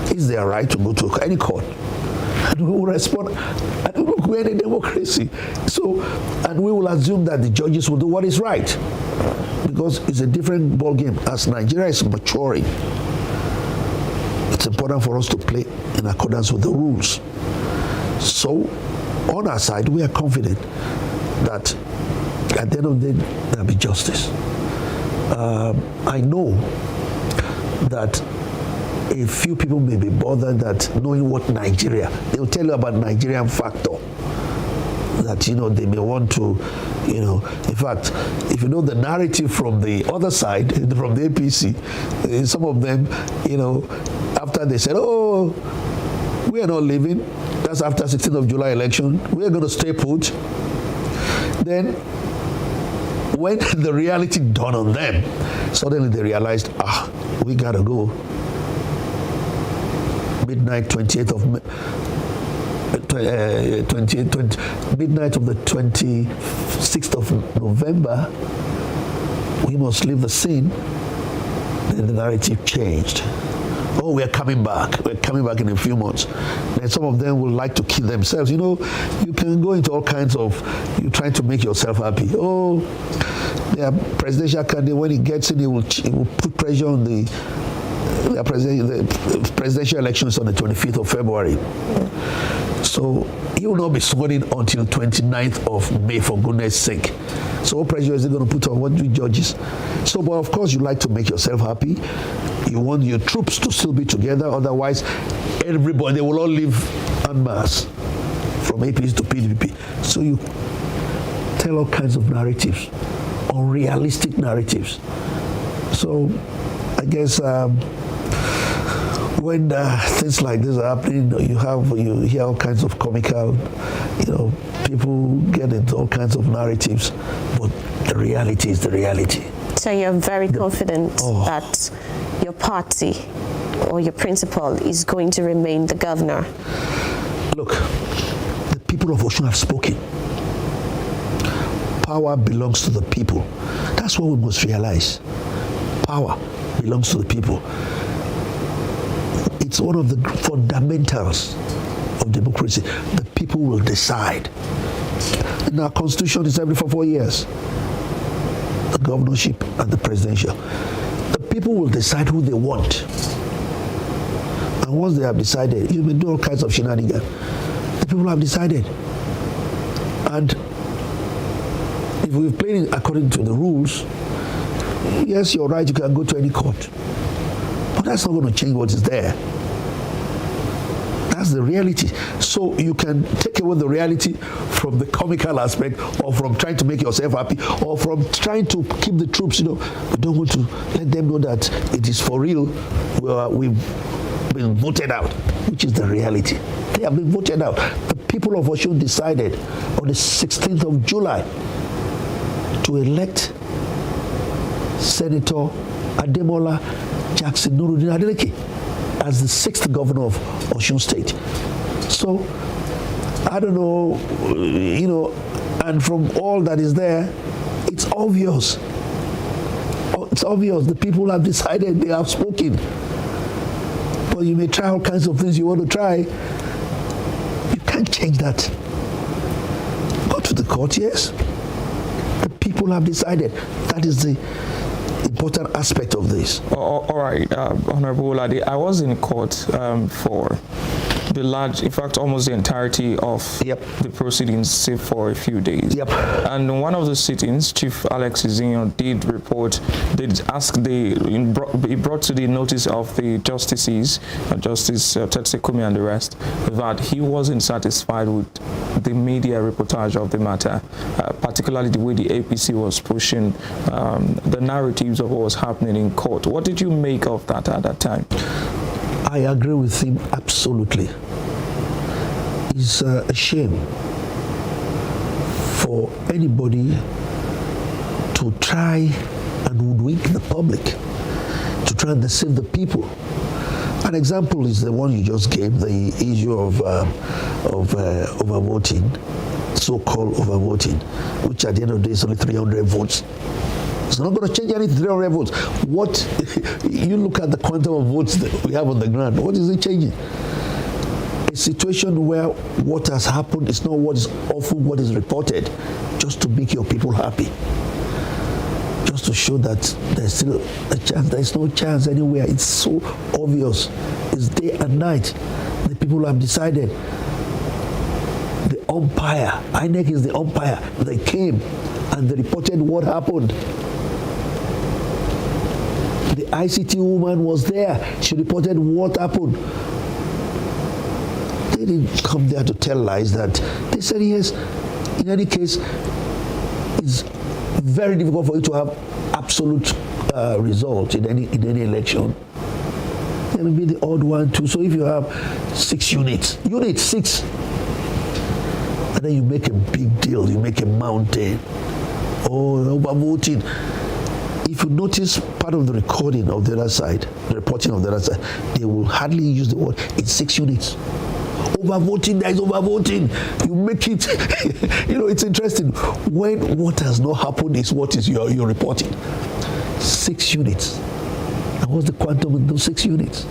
It's their right to go to any court. And we will respond. And look, we're in a democracy. So, and we will assume that the judges will do what is right. Because it's a different ballgame. As Nigeria is maturing, it's important for us to play in accordance with the rules. So, on our side, we are confident that at the end of the day, there will be justice. I know that a few people may be bothered that knowing what Nigeria, they'll tell you about Nigerian factor. That, they may want to, in fact, if you know the narrative from the other side, from the APC, some of them, after they said, oh, we are not leaving, that's after 16th of July election, we are going to stay put. Then, when the reality dawned on them, suddenly they realized, we got to go. Midnight 28th of midnight of the 26th of November, we must leave the scene. Then the narrative changed. Oh, we are coming back. We're coming back in a few months. Then some of them would like to kill themselves. You can go into all kinds of, you're trying to make yourself happy. Oh, the presidential candidate, when he gets in, he will put pressure on the presidential elections on the 25th of February. So he will not be sworn in until 29th of May, for goodness sake. So what pressure is he going to put on what we judges? So, but of course, you like to make yourself happy. You want your troops to still be together. Otherwise, everybody will all live en masse from APC to PDP. So you tell all kinds of narratives, unrealistic narratives. So I guess when things like this are happening, you hear all kinds of comical, people get into all kinds of narratives, but the reality is the reality. So you're very confident that your party or your principal is going to remain the governor? Look, the people of Osun have spoken. Power belongs to the people. That's what we must realize. Power belongs to the people. It's one of the fundamentals of democracy. The people will decide. In our constitution, it's every 4 years. The governorship and the presidential. The people will decide who they want. And once they have decided, you may do all kinds of shenanigans. The people have decided. And if we've played according to the rules, yes, you're right, you can go to any court. But that's not going to change what is there. That's the reality. So you can take away the reality from the comical aspect, or from trying to make yourself happy, or from trying to keep the troops, we don't want to let them know that it is for real. We've been voted out, which is the reality. They have been voted out. The people of Osun decided on the 16th of July to elect Senator Ademola Jackson Nuruddin Adeleke as the 6th governor of Osun State. So, I don't know, and from all that is there, it's obvious. It's obvious the people have decided, they have spoken. But you may try all kinds of things you want to try. You can't change that. Go to the court, yes. The people have decided. That is the important aspect of this. All right, Honorable Olade, I was in court for the large, in fact, almost the entirety of the proceedings, save for a few days. And in one of the sittings, Chief Alex Izinyo did he brought to the notice of the justices, Justice Tetsekumi and the rest, that he wasn't satisfied with the media reportage of the matter, particularly the way the APC was pushing the narratives of what was happening in court. What did you make of that at that time? I agree with him absolutely. It's a shame for anybody to try and hoodwink the public, to try and deceive the people. An example is the one you just gave, the issue of overvoting, so-called overvoting, which at the end of the day is only 300 votes. It's not going to change anything, 300 votes. What, you look at the quantum of votes that we have on the ground, what is it changing? A situation where what has happened is not what is often what is reported, just to make your people happy. Just to show that there's still a chance. There's no chance anywhere. It's so obvious. It's day and night. The people have decided. The umpire, INEC is the umpire. They came and they reported what happened. The ICT woman was there. She reported what happened. They didn't come there to tell lies. That they said yes. In any case, it's very difficult for you to have absolute result in any election. There will be the odd one too. So if you have 6 units, unit 6, and then you make a big deal, you make a mountain. Oh, overvoting. If you notice part of the recording of the other side, the reporting of the other side, they will hardly use the word in 6 units. Overvoting, there is overvoting. You make it, it's interesting. When what has not happened is what is you're reporting. 6 units. And what's the quantum of those 6 units?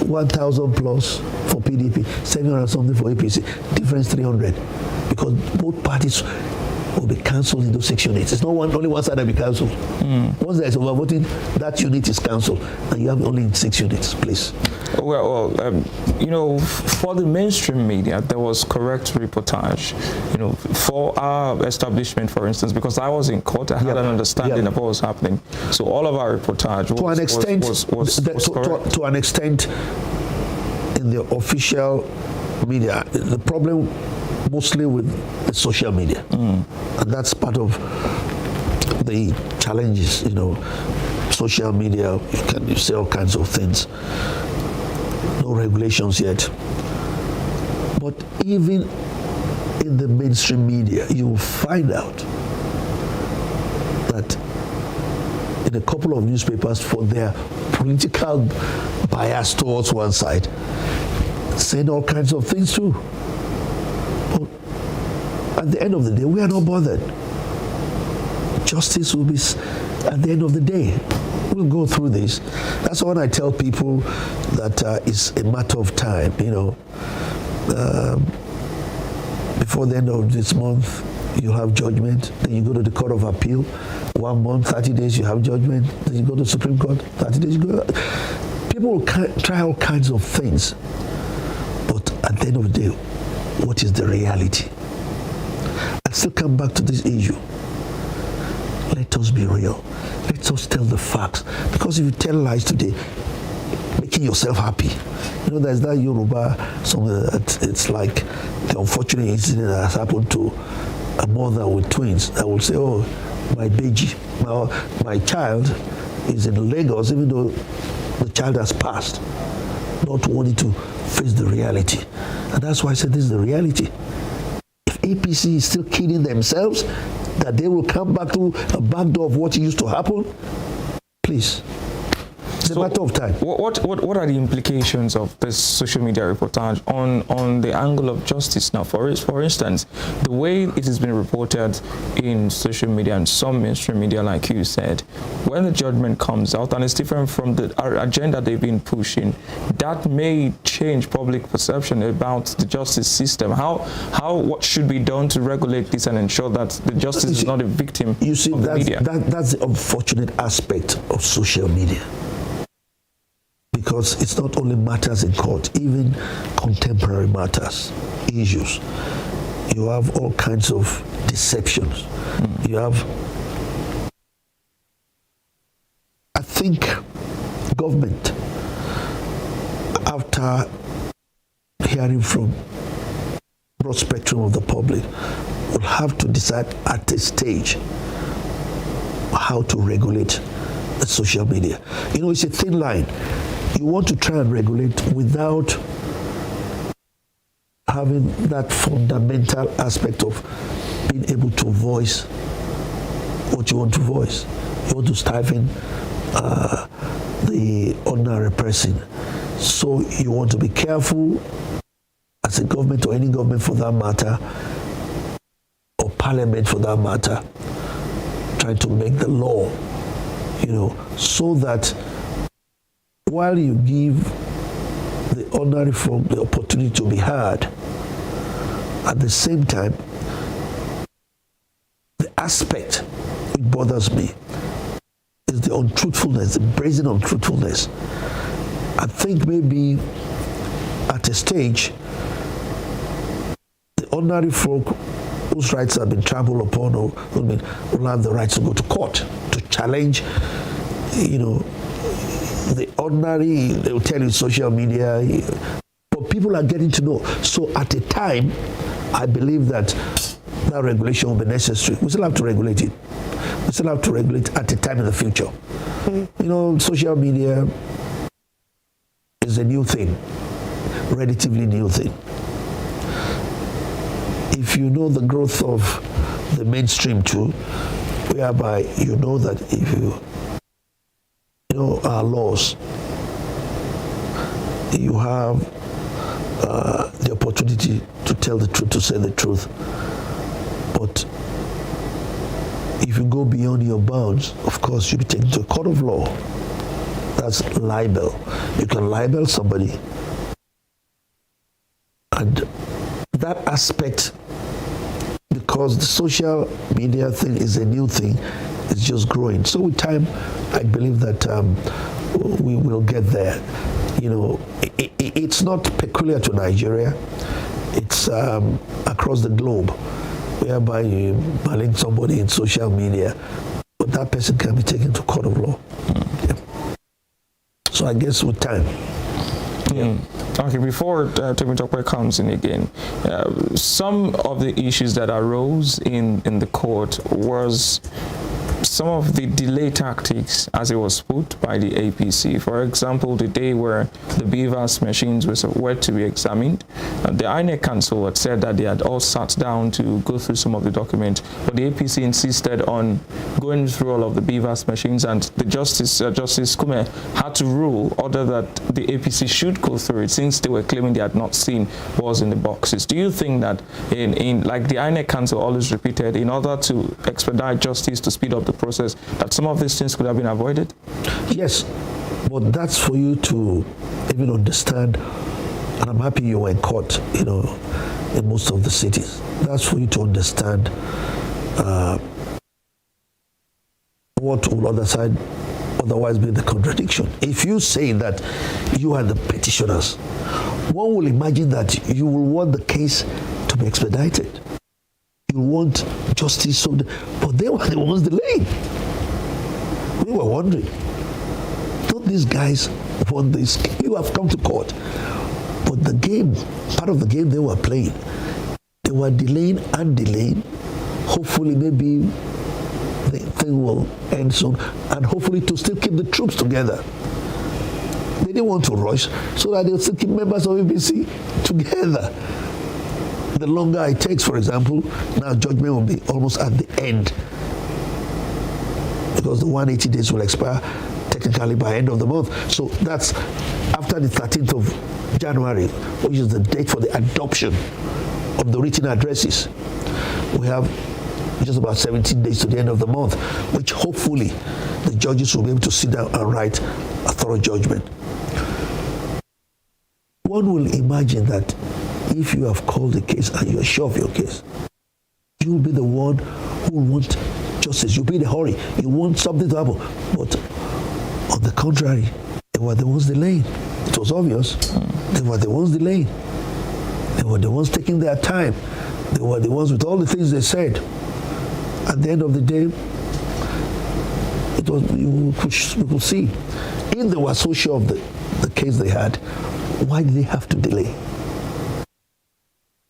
1,000 plus for PDP, 700 something for APC, difference 300. Because both parties will be cancelled in those 6 units. It's not only one side that will be cancelled. Once there is overvoting, that unit is cancelled, and you have only 6 units, please. Well, for the mainstream media, there was correct reportage. For our establishment, for instance, because I was in court, I had an understanding of what was happening. So all of our reportage was correct. To an extent, in the official media, the problem mostly with the social media, and that's part of the challenges. Social media, you say all kinds of things. No regulations yet. But even in the mainstream media, you will find out that in a couple of newspapers, for their political bias towards one side, saying all kinds of things too. But at the end of the day, we are not bothered. Justice will be at the end of the day. We'll go through this. That's when I tell people that it's a matter of time. Before the end of this month, you'll have judgment. Then you go to the Court of Appeal. 1 month, 30 days, you have judgment. Then you go to the Supreme Court. 30 days, you go. People will try all kinds of things. But at the end of the day, what is the reality? I still come back to this issue. Let us be real. Let us tell the facts. Because if you tell lies today, making yourself happy. There's that Yoruba song that it's like the unfortunate incident that has happened to a mother with twins that will say, oh, my baby, my child is in Lagos, even though the child has passed, not wanting to face the reality. And that's why I said this is the reality. If APC is still kidding themselves that they will come back to a back door of what used to happen, please. It's a matter of time. What are the implications of this social media reportage on the angle of justice now? For instance, the way it has been reported in social media and some mainstream media, like you said, when the judgment comes out and it's different from the agenda they've been pushing, that may change public perception about the justice system. What should be done to regulate this and ensure that the justice is not a victim of the media? That's the unfortunate aspect of social media. Because it's not only matters in court, even contemporary matters, issues. You have all kinds of deceptions. You have, I think, government, after hearing from broad spectrum of the public, will have to decide at this stage how to regulate the social media. You know, it's a thin line. You want to try and regulate without having that fundamental aspect of being able to voice what you want to voice. You want to stifle the ordinary person. So you want to be careful as a government, or any government for that matter, or parliament for that matter, trying to make the law, so that while you give the ordinary folk the opportunity to be heard, at the same time, the aspect which bothers me is the untruthfulness, the brazen untruthfulness. I think maybe at a stage, the ordinary folk whose rights have been trampled upon will have the right to go to court to challenge, the ordinary. They will tell you social media, but people are getting to know. So at a time, I believe that regulation will be necessary. We still have to regulate it. We still have to regulate at a time in the future. Social media is a new thing, relatively new thing. If you know the growth of the mainstream too, whereby you know that if you our laws, you have the opportunity to tell the truth, to say the truth. But if you go beyond your bounds, of course, you'll be taken to a court of law. That's libel. You can libel somebody. And that aspect, because the social media thing is a new thing, it's just growing. So with time, I believe that we will get there. It's not peculiar to Nigeria. It's across the globe, whereby you malign somebody in social media, but that person can be taken to court of law. Yeah. So I guess with time. Yeah. Okay, before Temitope comes in again, some of the issues that arose in the court was some of the delay tactics, as it was put by the APC. For example, the day where the BVAS machines were to be examined, the INEC Council had said that they had all sat down to go through some of the documents, but the APC insisted on going through all of the BVAS machines, and the Justice Kume had to rule, order that the APC should go through it, since they were claiming they had not seen what was in the boxes. Do you think that, in like the INEC Council always repeated, in order to expedite justice, to speed up the process, that some of these things could have been avoided? Yes, but that's for you to even understand, and I'm happy you were in court, in most of the cities. That's for you to understand what will otherwise be the contradiction. If you say that you are the petitioners, one will imagine that you will want the case to be expedited. You want justice, but they were the ones delaying. We were wondering, don't these guys want this? You have come to court, but the game, part of the game they were playing, they were delaying and delaying. Hopefully, maybe the thing will end soon, and hopefully to still keep the troops together. They didn't want to rush so that they'll still keep members of ABC together. The longer it takes, for example, now judgment will be almost at the end, because the 180 days will expire technically by end of the month. So that's after the 13th of January, which is the date for the adoption of the written addresses. We have just about 17 days to the end of the month, which hopefully the judges will be able to sit down and write a thorough judgment. One will imagine that if you have called a case and you are sure of your case, you will be the one who will want justice. You'll be in a hurry. You want something to happen. But on the contrary, they were the ones delaying. It was obvious. They were the ones delaying. They were the ones taking their time. They were the ones with all the things they said. At the end of the day, it was, you could see, if they were so sure of the case they had, why did they have to delay?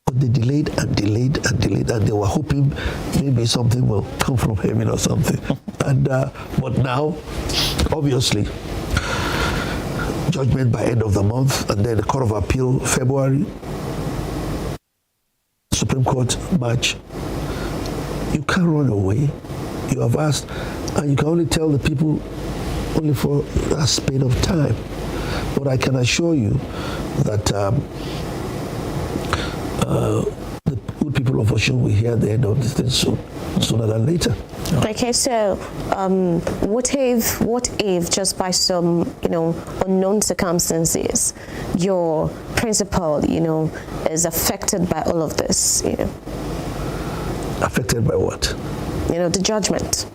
But they delayed and delayed and delayed, and they were hoping maybe something will come from heaven or something. And but now, obviously, judgment by end of the month, and then the Court of Appeal February, Supreme Court March. You can't run away. You have asked, and you can only tell the people only for a span of time. But I can assure you that the good people of Osun will hear the end of this thing soon, sooner than later. Okay, so what if just by some unknown circumstances your principal is affected by all of this? Affected by what? The judgment.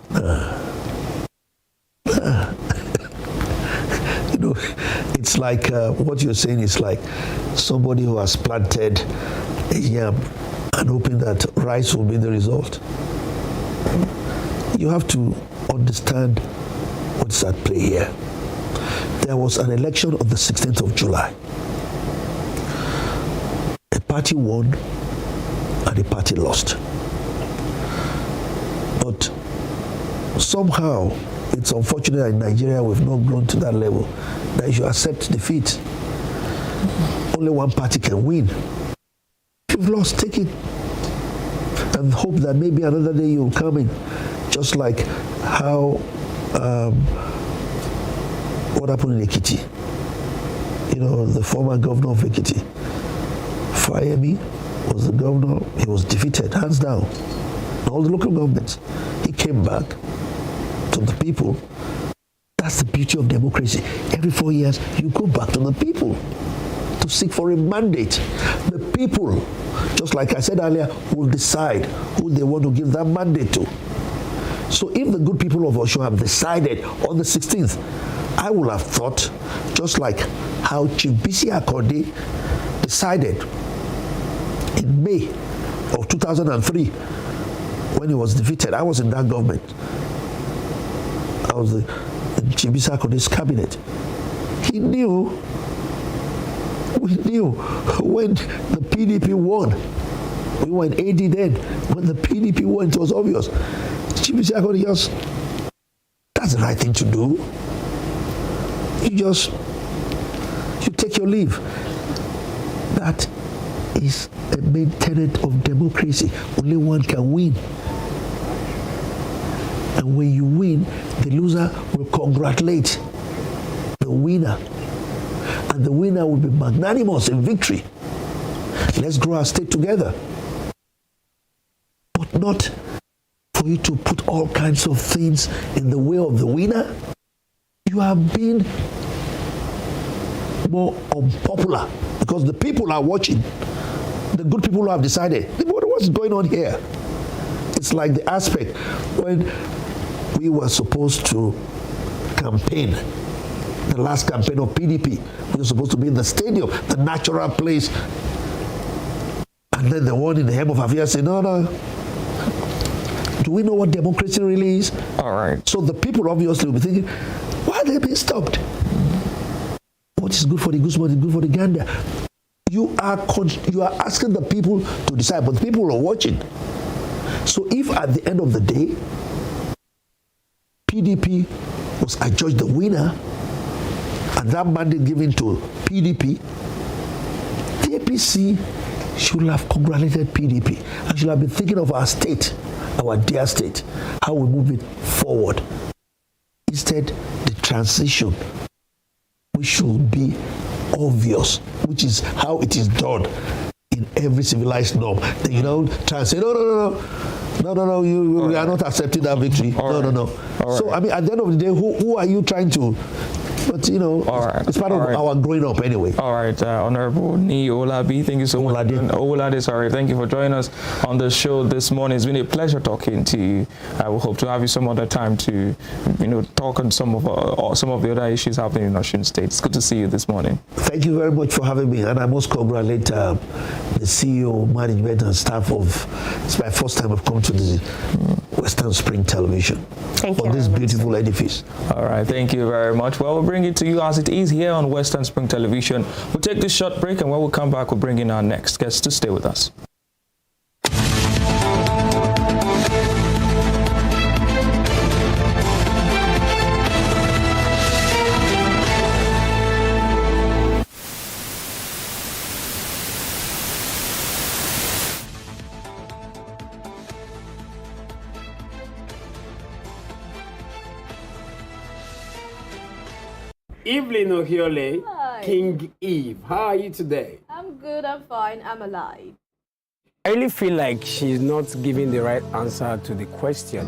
It's like what you're saying is like somebody who has planted a yam and hoping that rice will be the result. You have to understand what's at play here. There was an election on the 16th of July. A party won and a party lost. But somehow, it's unfortunate that in Nigeria we've not grown to that level, that you should accept defeat. Only one party can win. If you've lost, take it and hope that maybe another day you'll come in. Just like how what happened in Ekiti. The former governor of Ekiti, Fayemi, was the governor. He was defeated, hands down. All the local governments. He came back to the people. That's the beauty of democracy. Every 4 years, you go back to the people to seek for a mandate. The people, just like I said earlier, will decide who they want to give that mandate to. So if the good people of Osun have decided on the 16th, I would have thought, just like how Chief Bisi Akande decided in May of 2003, when he was defeated. I was in that government. I was in Chief Bisi Akande's cabinet. We knew when the PDP won. We were in AD then. When the PDP won, it was obvious. Chief Bisi Akande just, that's the right thing to do. You take your leave. That is a main tenet of democracy. Only one can win. And when you win, the loser will congratulate the winner. And the winner will be magnanimous in victory. Let's grow our state together. But not for you to put all kinds of things in the way of the winner. You have been more unpopular because the people are watching. The good people who have decided, what's going on here? It's like the aspect when we were supposed to campaign, the last campaign of PDP. We were supposed to be in the stadium, the natural place. And then the one in the hem of affairs said, no. Do we know what democracy really is? All right. So the people obviously will be thinking, why are they being stopped? What is good for the goose, what is good for the gander? You are asking the people to decide, but the people are watching. So if at the end of the day, PDP was adjudged the winner, and and that mandate given to PDP, the APC should have congratulated PDP and should have been thinking of our state, our dear state, how we move it forward. Instead, the transition, which should be obvious, which is how it is done in every civilized norm. Then you don't try and say, no, you are not accepting that victory. No. So, I mean, at the end of the day, who are you trying to? But, it's part of our growing up anyway. All right, Honorable Ni Olabi, thank you so much. Olade, sorry, thank you for joining us on the show this morning. It's been a pleasure talking to you. I will hope to have you some other time to, talk on some of the other issues happening in Osun State. It's good to see you this morning. Thank you very much for having me, and I must congratulate the CEO, management, and staff of. It's my first time I've come to the Western Spring Television. Thank for you this beautiful edifice. All right, thank you very much. Well, we'll bring it to you as it is here on Western Spring Television. We'll take this short break, and when we come back, we'll bring in our next guest to stay with us. Evelyn Ohiole, Hi. King Eve. How are you today? I'm good, I'm fine, I'm alive. I really feel like she's not giving the right answer to the question.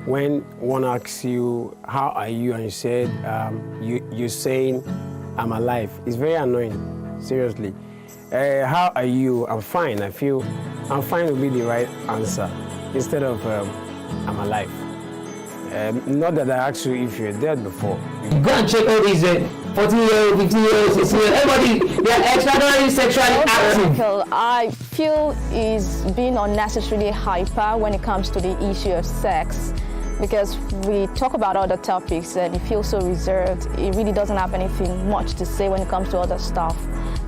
When one asks you, how are you? And you said, you're saying, I'm alive. It's very annoying, seriously. How are you? I'm fine. I feel I'm fine will be the right answer instead of I'm alive. Not that I asked you if you're dead before. Go and check all these 14-year-old, 15-year-old, 16-year-old, everybody, they are extraordinarily sexually active. I feel is being unnecessarily hyper when it comes to the issue of sex, because we talk about other topics and it feels so reserved. It really doesn't have anything much to say when it comes to other stuff.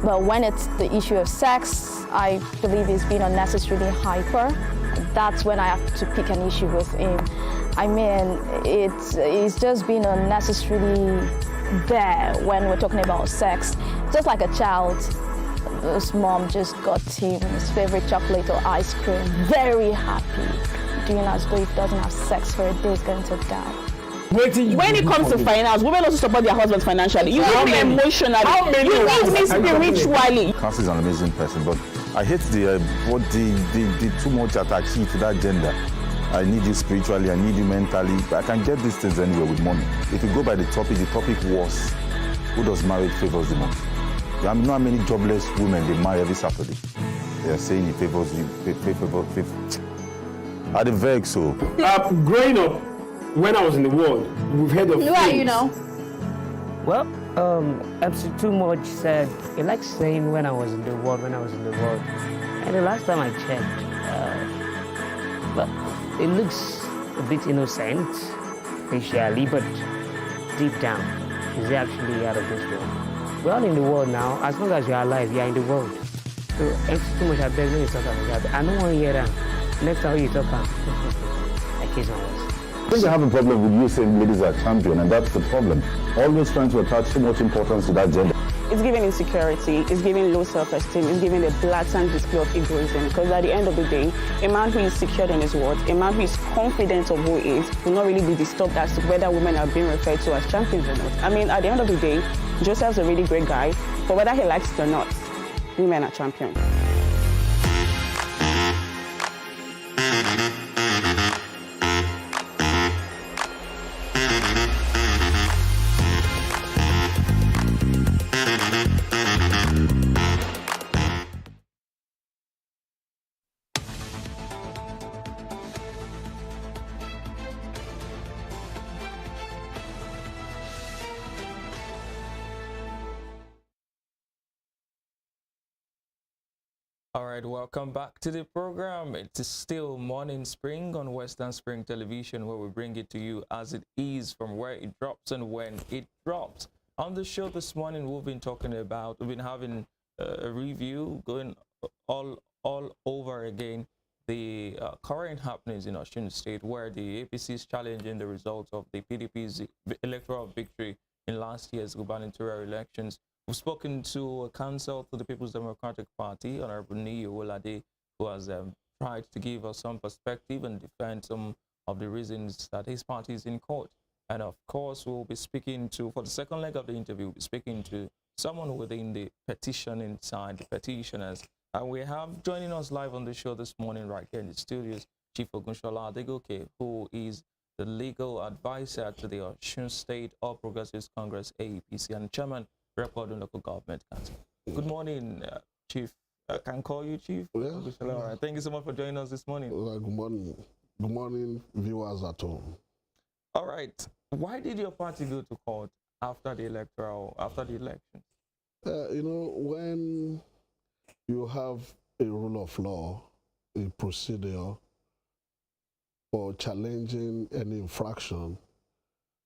But when it's the issue of sex, I believe he's being unnecessarily hyper. That's when I have to pick an issue with him. I mean, it's just being unnecessarily there when we're talking about sex. Just like a child, his mom just got him his favorite chocolate or ice cream, very happy, doing as though he doesn't have sex for a day, he's going to die. When it comes to finance, women also support their husbands financially. You need me emotionally. You need me spiritually. Council is an amazing person, but I hate the too much attachment to that gender. I need you spiritually, I need you mentally. I can get these things anywhere with money. If you go by the topic was, who does marriage favors the most? I know how many jobless women they marry every Saturday. They are saying it favors you, Are they vague so? Growing up, when I was in the world, we've heard of Who are you now? Well, MC Too Much said, he likes saying when I was in the world. And the last time I checked, well, it looks a bit innocent, facially, but deep down, is he actually out of this world? We're all in the world now. As long as you're alive, you're in the world. So, MC Too Much, I beg when you talk about that. I don't want to hear that. Next time you talk about I kiss my words. I think I have a problem with you saying ladies are champion, and that's the problem. Always trying to attach so much importance to that gender. It's giving insecurity, it's giving low self-esteem, it's giving a blatant display of egoism. Because at the end of the day, a man who is secured in his words, a man who is confident of who he is, will not really be disturbed as to whether women are being referred to as champions or not. I mean, at the end of the day, Joseph's a really great guy, but whether he likes it or not, women are champions. All right, welcome back to the program. It is still Morning Spring on Western Spring Television, where we bring it to you as it is, from where it drops and when it drops. On the show this morning, we've been having a review, going all over again the current happenings in Osun State, where the APC is challenging the results of the PDP's electoral victory in last year's gubernatorial elections. We've spoken to a counsel to the People's Democratic Party, Honorable Niyi Owolade, who has tried to give us some perspective and defend some of the reasons that his party is in court. And of course, we'll be speaking to, for the second leg of the interview, we'll be speaking to someone within the petitioning side, the petitioners. And we have joining us live on the show this morning, right here in the studios, Chief Ogunshola Adegoke, who is the legal advisor to the Osun State All Progressives Congress, APC, and chairman, Reportage Local Government Council. Good morning, Chief. I can call you Chief? Yeah. Ogunshola. All right. Thank you so much for joining us this morning. Good morning. Good morning, viewers at home. All right. Why did your party go to court after the election? You know, when you have a rule of law, a procedure for challenging any infraction,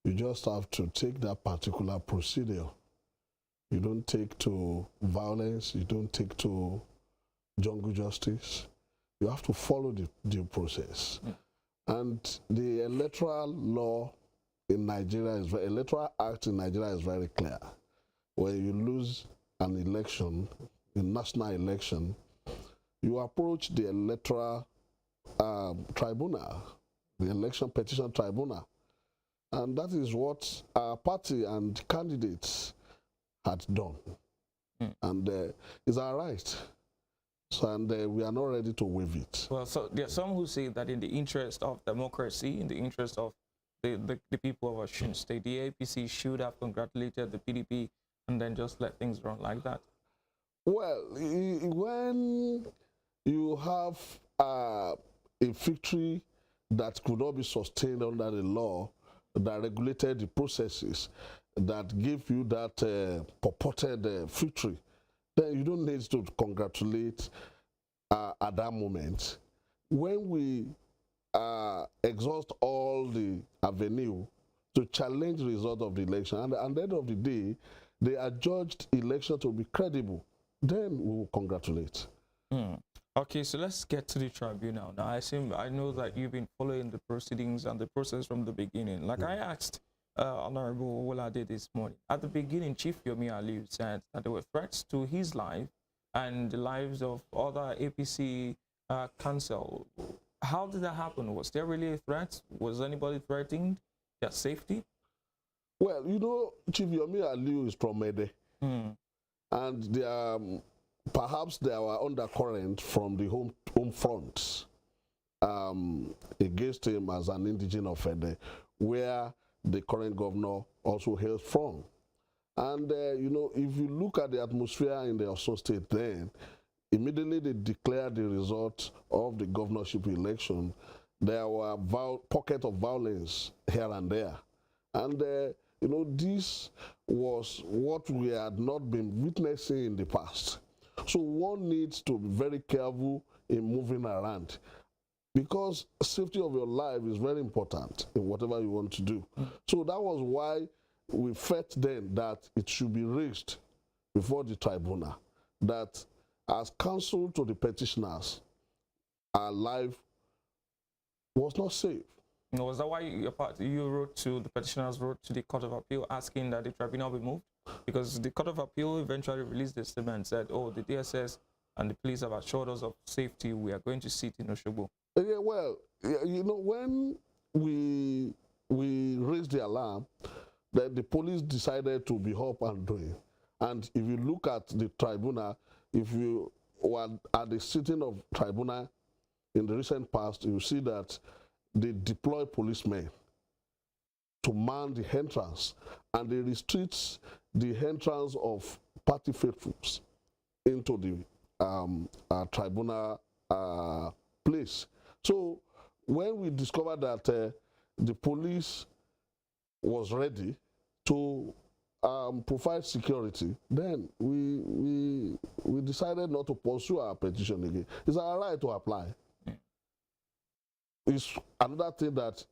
you just have to take that particular procedure. You don't take to violence, you don't take to jungle justice. You have to follow the due process. And the electoral law in Nigeria electoral act in Nigeria is very clear. When you lose an election, a national election, you approach the electoral tribunal, the election petition tribunal. And that is what our party and candidates had done. And it's our right. So, and we are not ready to waive it. Well, so there are some who say that in the interest of democracy, in the interest of the people of Osun State, the APC should have congratulated the PDP and then just let things run like that. Well, when you have a victory that could not be sustained under the law that regulated the processes that give you that purported victory, then you don't need to congratulate at that moment. When we exhaust all the avenue to challenge the result of the election, and at the end of the day, they adjudged election to be credible, then we will congratulate. Okay, so let's get to the tribunal. Now, I know that you've been following the proceedings and the process from the beginning. Like I asked Honorable Owolade this morning, at the beginning, Chief Yomi Aliyu said that there were threats to his life and the lives of other APC council. How did that happen? Was there really a threat? Was anybody threatening their safety? Well, you know, Chief Yomi Aliyu is from Mede. And perhaps there were undercurrent from the home front against him as an indigene of Ede, where the current governor also hails from. And, you know, if you look at the atmosphere in the Osun State then, immediately they declared the result of the governorship election. There were pockets of violence here and there. And, you know, this was what we had not been witnessing in the past. So one needs to be very careful in moving around, because safety of your life is very important in whatever you want to do. So that was why we felt then that it should be raised before the tribunal, that as counsel to the petitioners, our life was not safe. Was that why you wrote to the petitioners, wrote to the Court of Appeal asking that the tribunal be moved? Because the Court of Appeal eventually released a statement and said, oh, the DSS and the police have assured us of safety. We are going to sit in Osogbo. Yeah, well, you know, when we raised the alarm, that the police decided to be up and doing. And if you look at the tribunal, if you were at the sitting of tribunal in the recent past, you see that they deploy policemen to man the entrance, and they restrict the entrance of party faithfuls into the tribunal place. So when we discovered that the police was ready to provide security, then we decided not to pursue our petition again. It's our right to apply. It's another thing that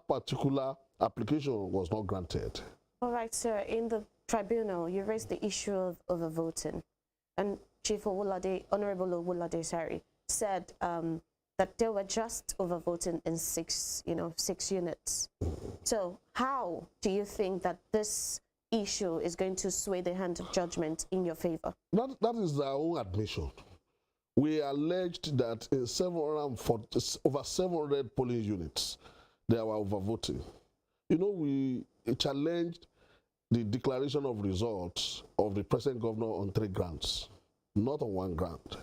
particular application was not granted. All right, sir. In the tribunal, you raised the issue of overvoting, and Chief Owolade, Honorable Owolade, said that they were just overvoting in 6 units. So how do you think that this issue is going to sway the hand of judgment in your favor? That is their own admission. We alleged that in over 700 polling units, they were overvoting. You know, we challenged the declaration of results of the present governor on 3 grounds, not on 1 ground.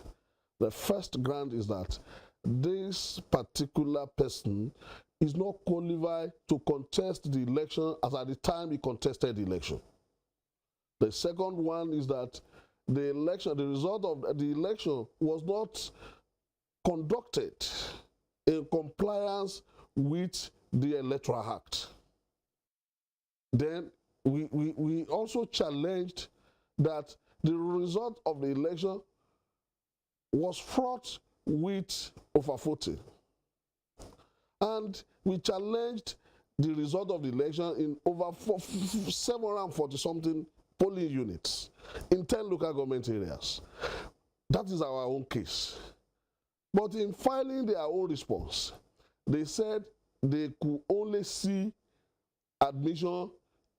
The first ground is that this particular person is not qualified to contest the election as at the time he contested the election. The second one is that the result of the election was not conducted in compliance with the Electoral Act. Then we also challenged that the result of the election was fraught with overvoting. And we challenged the result of the election in over 740-something polling units in 10 local government areas. That is our own case. But in filing their own response, they said they could only see admission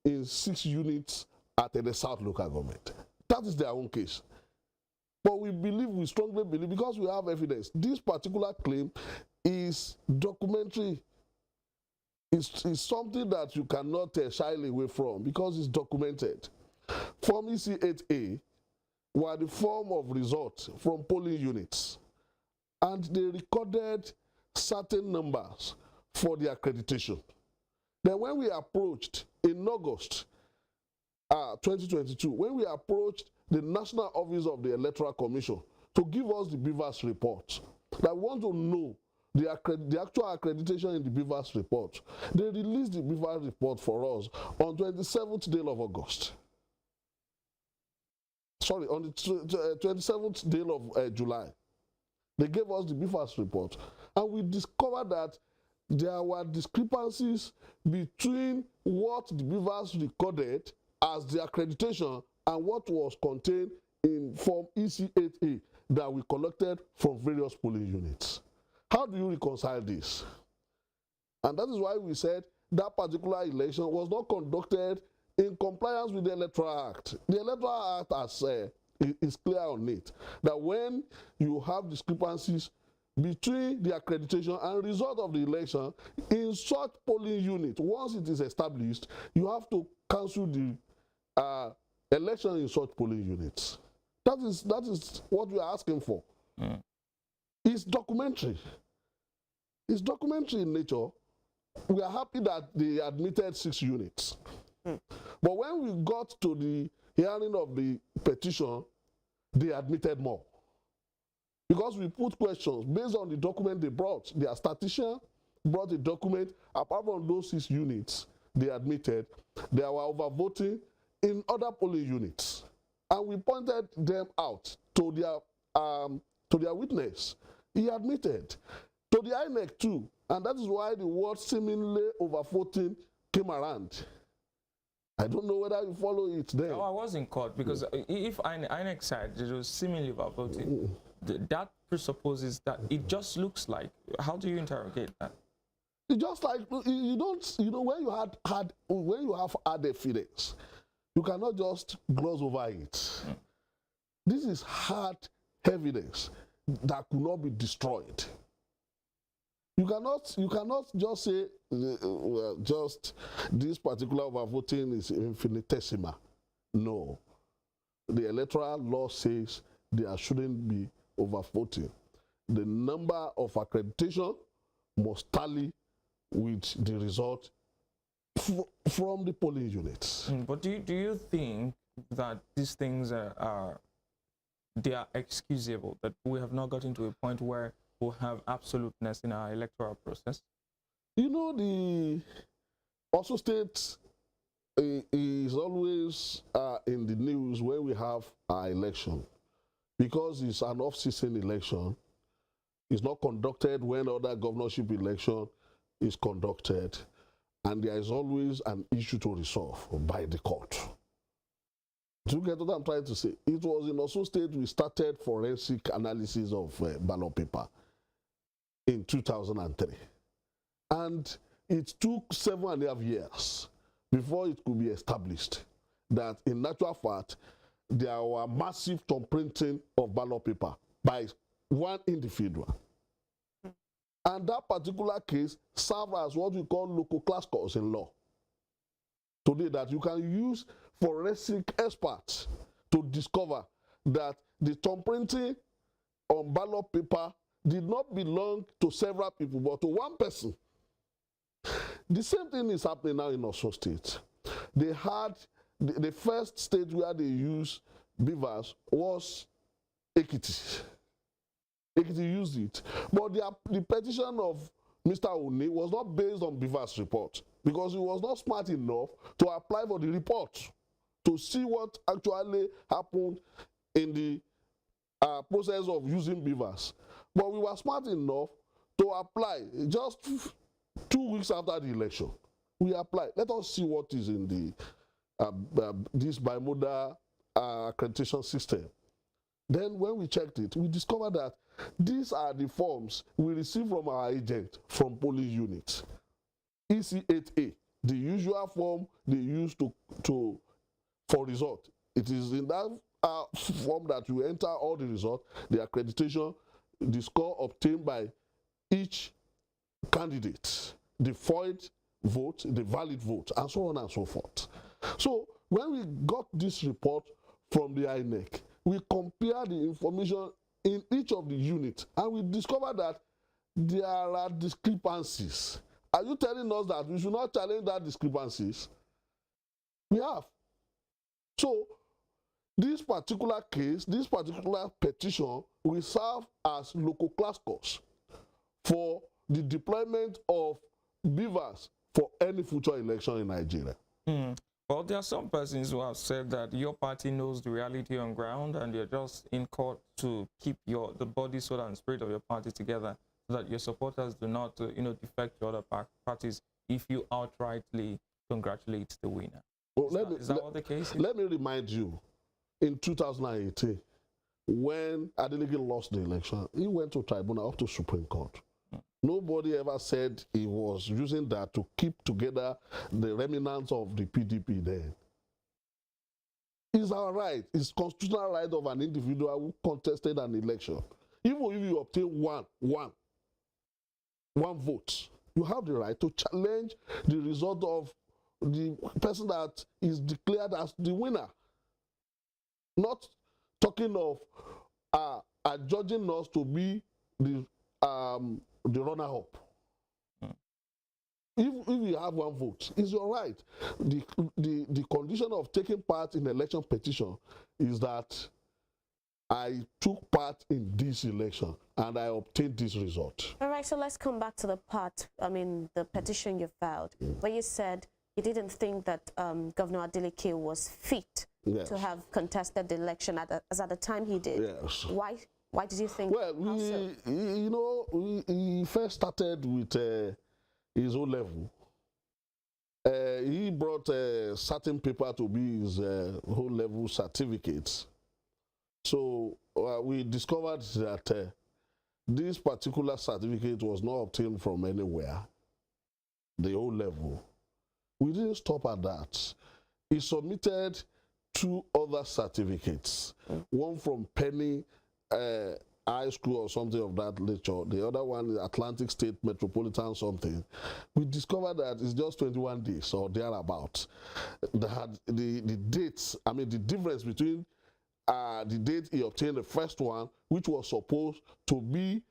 in 6 units at the South local government. That is their own case. But we strongly believe, because we have evidence, this particular claim is documentary. It's something that you cannot shy away from because it's documented. Form EC8A were the form of results from polling units, and they recorded certain numbers for the accreditation. Then when we approached in August 2022, when we approached the National Office of the Electoral Commission to give us the BVAS report, that we want to know the actual accreditation in the BVAS report, they released the BVAS report for us on 27th day of August. Sorry, on the 27th day of July. They gave us the BVAS report, and we discovered that there were discrepancies between what the BVAS recorded as the accreditation and what was contained in Form EC8A that we collected from various polling units. How do you reconcile this? And that is why we said that particular election was not conducted in compliance with the Electoral Act. The Electoral Act is clear on it, that when you have discrepancies between the accreditation and result of the election in such polling unit, once it is established, you have to cancel the election in such polling units. That is what we are asking for. It's documentary. It's documentary in nature. We are happy that they admitted 6 units. But when we got to the hearing of the petition, they admitted more. Because we put questions based on the document they brought. Their statistician brought a document. Apart from those 6 units they admitted, they were overvoting in other polling units. And we pointed them out to their witness. He admitted. To the INEC too. And that is why the word seemingly overvoting came around. I don't know whether you follow it there. No, I was in court because if INEC said it was seemingly overvoting, that presupposes that it just looks like. How do you interrogate that? It's just like you don't, when you have hard evidence, you cannot just gloss over it. This is hard evidence that could not be destroyed. You cannot just say just this particular overvoting is infinitesimal. No. The electoral law says there shouldn't be overvoting. The number of accreditation must tally with the result from the polling units. But do you think that these things are excusable, that we have not gotten to a point where we'll have absoluteness in our electoral process? You know, the Osun State is always in the news when we have our election, because it's an off-season election. It's not conducted when other governorship election is conducted, and there is always an issue to resolve by the court. Do you get what I'm trying to say? It was in Osun State we started forensic analysis of ballot paper in 2003. And it took 7.5 years before it could be established that in actual fact, there were massive thumb printing of ballot paper by one individual. And that particular case served as what we call local class course in law today, that you can use forensic experts to discover that the thumb printing on ballot paper did not belong to several people, but to one person. The same thing is happening now in Osun State. They had the first state where they used beavers was Ekiti. Ekiti used it. But the petition of Mr. Oni was not based on beavers report, because he was not smart enough to apply for the report to see what actually happened in the process of using beavers. But we were smart enough to apply just 2 weeks after the election. We applied. Let us see what is in the this bimodal accreditation system. Then when we checked it, we discovered that these are the forms we received from our agent from polling units. EC8A, the usual form they use for result. It is in that form that you enter all the results, the accreditation, the score obtained by each candidate, the void vote, the valid vote, and so on and so forth. So when we got this report from the INEC, we compared the information in each of the units, and we discovered that there are discrepancies. Are you telling us that we should not challenge that discrepancies? We have. So this particular case, this particular petition will serve as local class course for the deployment of beavers for any future election in Nigeria. Well, there are some persons who have said that your party knows the reality on ground, and you're just in court to keep the body, soul, and spirit of your party together, so that your supporters do not, defect to other parties if you outrightly congratulate the winner. Well, is that what the case is? Let me remind you, in 2018, when Adeleke lost the election, he went to tribunal, up to Supreme Court. Nobody ever said he was using that to keep together the remnants of the PDP then. It's our right, it's constitutional right of an individual who contested an election. Even if you obtain one vote, you have the right to challenge the result of the person that is declared as the winner. Not talking of adjudging us to be the runner-up. If you have one vote, it's your right. The condition of taking part in the election petition is that I took part in this election and I obtained this result. All right, so let's come back to the petition you filed, where you said you didn't think that Governor Adeleke was fit to have contested the election as at the time he did. Yes. Why did you think? Well, he first started with his own level. He brought a certain paper to be his whole level certificates. So we discovered that this particular certificate was not obtained from anywhere, the whole level. We didn't stop at that. He submitted 2 other certificates, one from Penny High School or something of that nature, the other one is Atlantic State Metropolitan something. We discovered that it's just 21 days or thereabout. The dates, the difference between the date he obtained the first one, which was supposed to be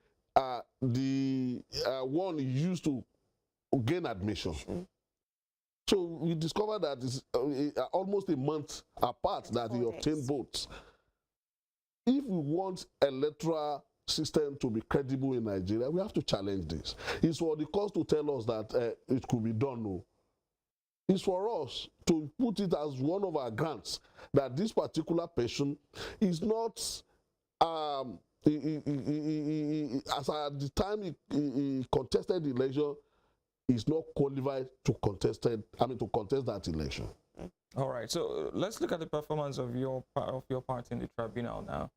the one he used to gain admission. So we discovered that it's almost a month apart that he obtained votes. If we want electoral system to be credible in Nigeria, we have to challenge this. It's for the cause to tell us that it could be done. No. It's for us to put it as one of our grants that this particular person is not, as at the time he contested the election, is not qualified to contest that election. All right, so let's look at the performance of your party in the tribunal now.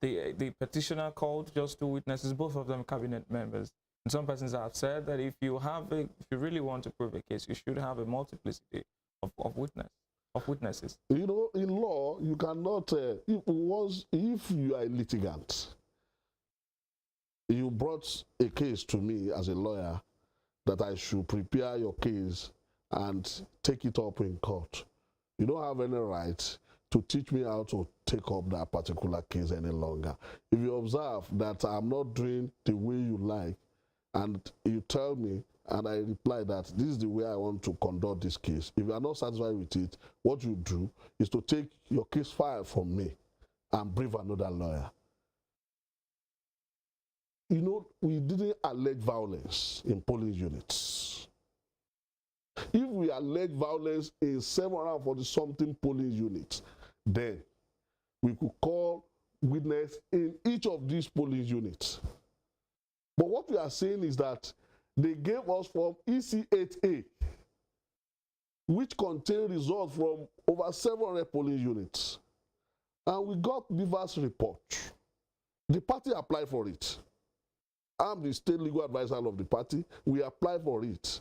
The petitioner called just 2 witnesses, both of them cabinet members. And some persons have said that if you really want to prove a case, you should have a multiplicity of witnesses. of witnesses. You know, in law, you cannot, if you are a litigant, you brought a case to me as a lawyer that I should prepare your case and take it up in court. You don't have any right to teach me how to take up that particular case any longer. If you observe that I'm not doing the way you like, and you tell me, and I reply that this is the way I want to conduct this case, if you are not satisfied with it, what you do is to take your case file from me and brief another lawyer. You know, we didn't allege violence in polling units. If we allege violence in 740-something polling units, then we could call witness in each of these polling units. But what we are saying is that they gave us from EC8A, which contained results from over 700 polling units. And we got Beaver's report. The party applied for it. I'm the state legal advisor of the party. We applied for it.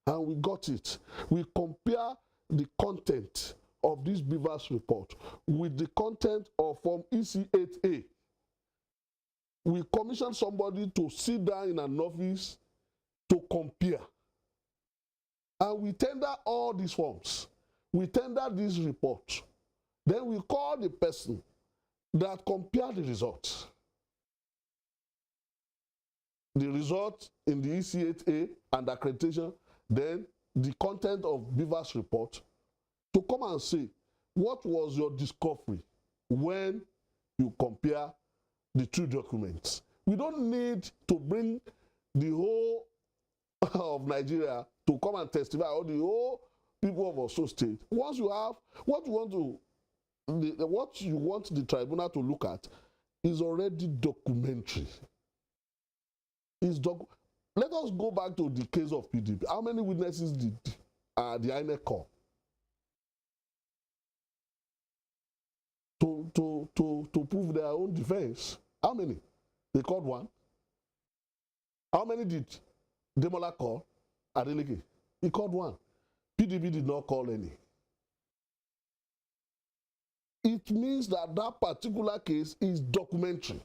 And we got it. We compare the content of this Beaver's report with the content of Form EC8A. We commissioned somebody to sit down in an office to compare. And we tender all these forms. We tender this report. Then we call the person that compared the results. The result in the EC8A and accreditation, then the content of Beaver's report, to come and say, what was your discovery when you compare the two documents? We don't need to bring the whole of Nigeria to come and testify, or the whole people of Osun State. Once you have what you want the tribunal to look at is already documentary. Let us go back to the case of PDP. How many witnesses did the INEC call to prove their own defense? How many? They called one. How many did Demola call? Adeleke. He called one. PDP did not call any. It means that that particular case is documentary.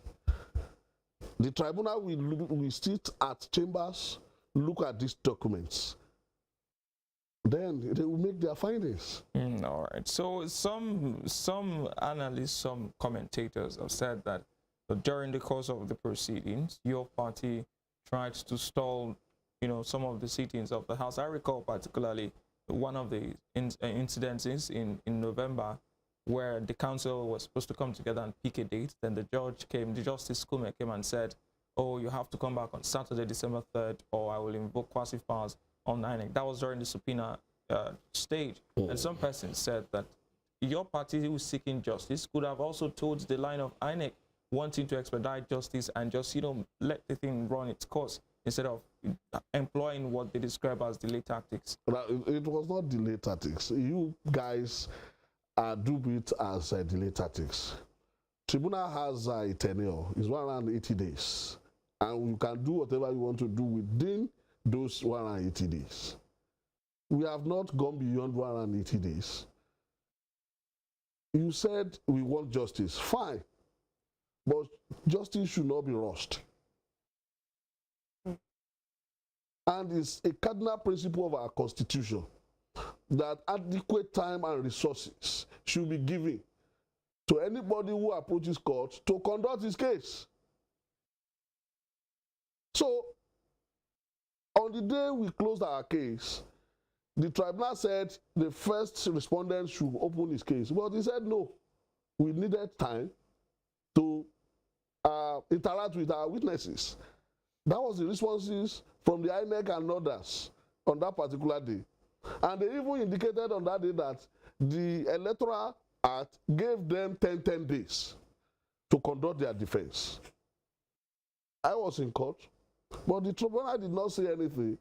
The tribunal will sit at chambers, look at these documents. Then they will make their findings. All right. So some analysts, some commentators have said that during the course of the proceedings, your party tried to stall, some of the sittings of the House. I recall particularly one of the incidences in November where the council was supposed to come together and pick a date. Then the Justice Kume came and said, oh, you have to come back on Saturday, December 3rd, or I will invoke coercive powers on INEC. That was during the subpoena stage. And some persons said that your party who is seeking justice could have also told the line of INEC wanting to expedite justice and just, let the thing run its course instead of employing what they describe as delay tactics. It was not delay tactics. You guys do it as delay tactics. Tribunal has a tenure. It's 180 days. And you can do whatever you want to do within those 180 days. We have not gone beyond 180 days. You said we want justice. Fine. But justice should not be rushed. And it's a cardinal principle of our Constitution that adequate time and resources should be given to anybody who approaches court to conduct his case. So, on the day we closed our case, the tribunal said the first respondent should open his case. But he said no. We needed time to interact with our witnesses. That was the responses from the INEC and others on that particular day. And they even indicated on that day that the Electoral Act gave them 10 days to conduct their defense. I was in court, but the tribunal did not say anything.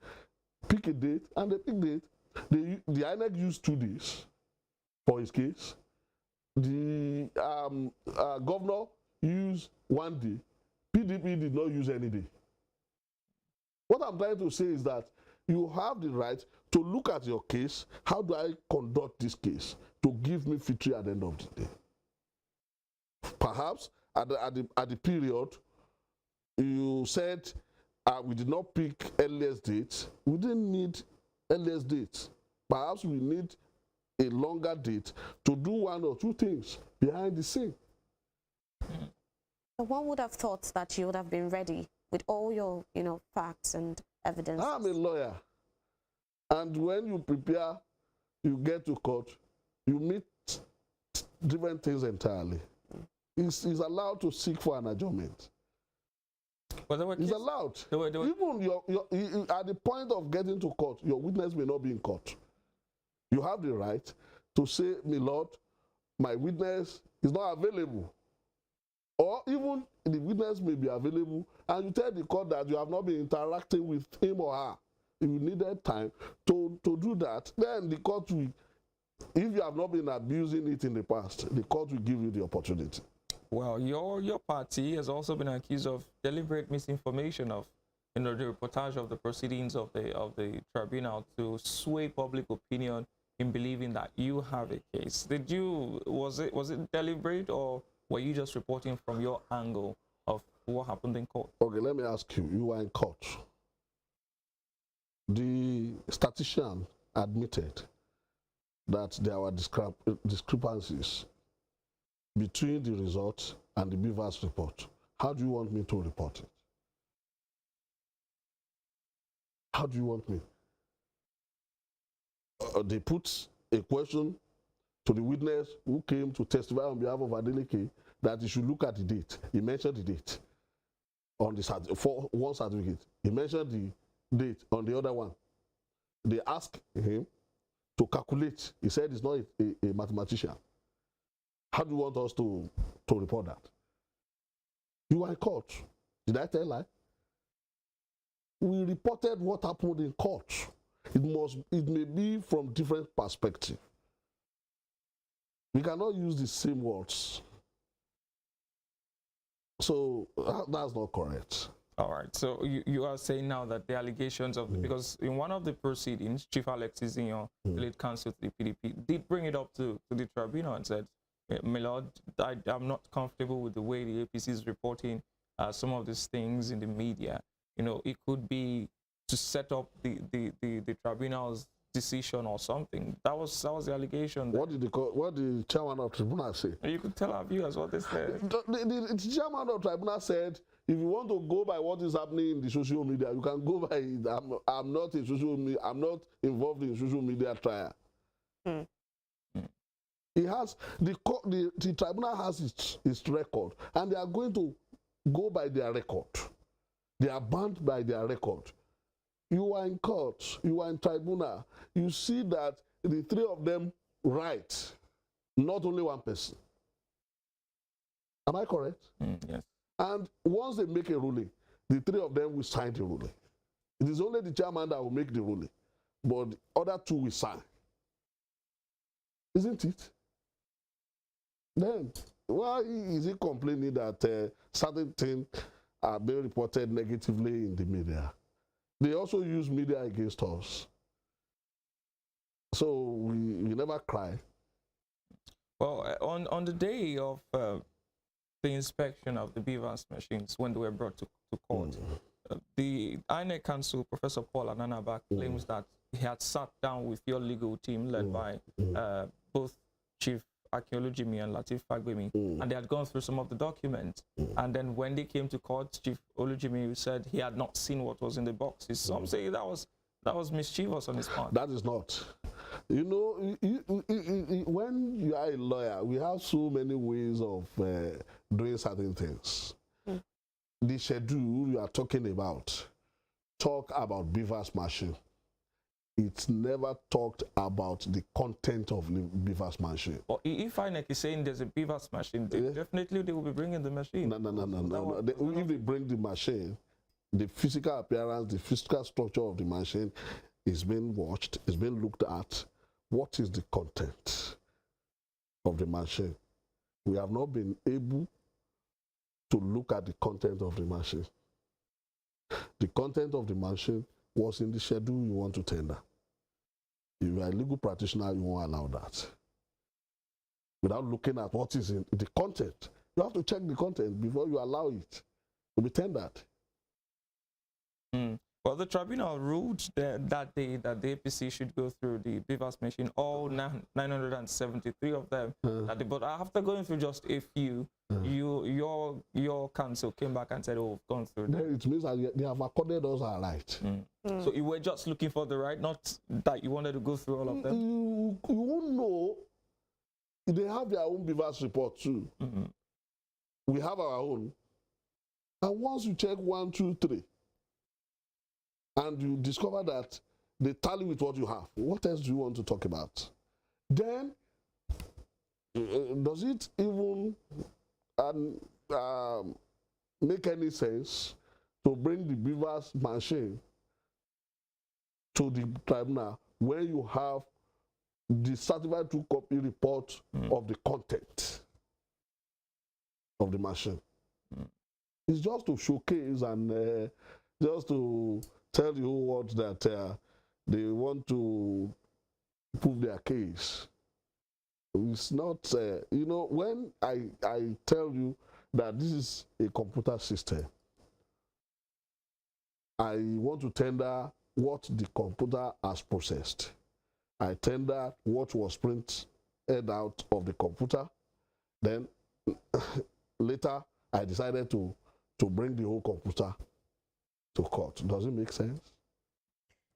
Pick a date, and they picked it. The INEC used 2 days for his case. The governor used 1 day. PDP did not use any day. What I'm trying to say is that you have the right to look at your case. How do I conduct this case to give me victory at the end of the day? Perhaps at the period, you said we did not pick earliest date. We didn't need earliest date. Perhaps we need a longer date to do one or two things behind the scene. One would have thought that you would have been ready with all your, facts and evidence. I'm a lawyer, and when you prepare, you get to court, you meet different things entirely. He's allowed to seek for an adjournment. He's allowed. Even at the point of getting to court, your witness may not be in court. You have the right to say, my Lord, my witness is not available. Or even the witness may be available, and you tell the court that you have not been interacting with him or her. If you needed time to do that, then the court will, if you have not been abusing it in the past, the court will give you the opportunity. Well, your party has also been accused of deliberate misinformation of, the reportage of the proceedings of the tribunal to sway public opinion in believing that you have a case. Was it deliberate, or were you just reporting from your angle of what happened in court? Okay, let me ask you. You were in court. The statistician admitted that there were discrepancies between the results and the Beavers report. How do you want me to report it? How do you want me? They put a question to the witness who came to testify on behalf of Adeleke that he should look at the date. He mentioned the date on the for one certificate. He mentioned the date on the other one. They asked him to calculate. He said he's not a mathematician. How do you want us to report that? You are in court. Did I tell a lie? We reported what happened in court. It may be from different perspective. We cannot use the same words. So that's not correct. All right. So you are saying now that the allegations of because in one of the proceedings, Chief Alex Izinyo, the lead counsel to the PDP, did bring it up to the tribunal and said, my Lord, I'm not comfortable with the way the APC is reporting some of these things in the media. It could be to set up the tribunal's decision or something. That was the allegation. What did the chairman of tribunal say? You could tell our viewers what they said. The chairman of tribunal said, if you want to go by what is happening in the social media, you can go by it. I'm not in social media. I'm not involved in social media trial. He has the tribunal has its record, and they are going to go by their record. They are bound by their record. You are in court, you are in tribunal. You see that the three of them write, not only one person. Am I correct? Yes. And once they make a ruling, the three of them will sign the ruling. It is only the chairman that will make the ruling, but the other two will sign. Isn't it? Then, why is he complaining that certain things are being reported negatively in the media? They also use media against us. So we never cry. Well, on the day of the inspection of the Beavers machines, when they were brought to court, the INEC counsel, Professor Paul Ananaba, claims that he had sat down with your legal team led by both Chief Akin-Olujimi and Lateef Fagbemi, and they had gone through some of the documents. And then when they came to court, Chief Olujimi said he had not seen what was in the boxes. Some say that was mischievous on his part. That is not. When you are a lawyer, we have so many ways of doing certain things. The schedule you are talking about, talk about Beavers machine. It's never talked about the content of the Beavers machine. Or if INEC is saying there's a Beavers machine, definitely they will be bringing the machine. No. If they bring the machine, the physical appearance, the physical structure of the machine is being watched, is being looked at. What is the content of the machine? We have not been able to look at the content of the machine. The content of the machine was in the schedule you want to tender. If you are a legal practitioner, you won't allow that. Without looking at what is in the content. You have to check the content before you allow it to be tendered. Well, the tribunal ruled that day that the APC should go through the BVAS machine, all 973 of them. But after going through just a few, your counsel came back and said, "Oh, we've gone through." Then it means that they have accorded us our right. So you were just looking for the right, not that you wanted to go through all of them. You won't know. They have their own BVAS report too. We have our own. And once you check 1, 2, 3, and you discover that they tally with what you have, what else do you want to talk about? Then, does it even make any sense to bring the BVAS machine to the tribunal when you have the certified true copy report of the content of the machine? It's just to showcase and just to tell the whole world that they want to prove their case. It's not, you know, when I tell you that this is a computer system, I want to tender what the computer has processed. I tender what was printed out of the computer. Then later, I decided to bring the whole computer to court. Does it make sense?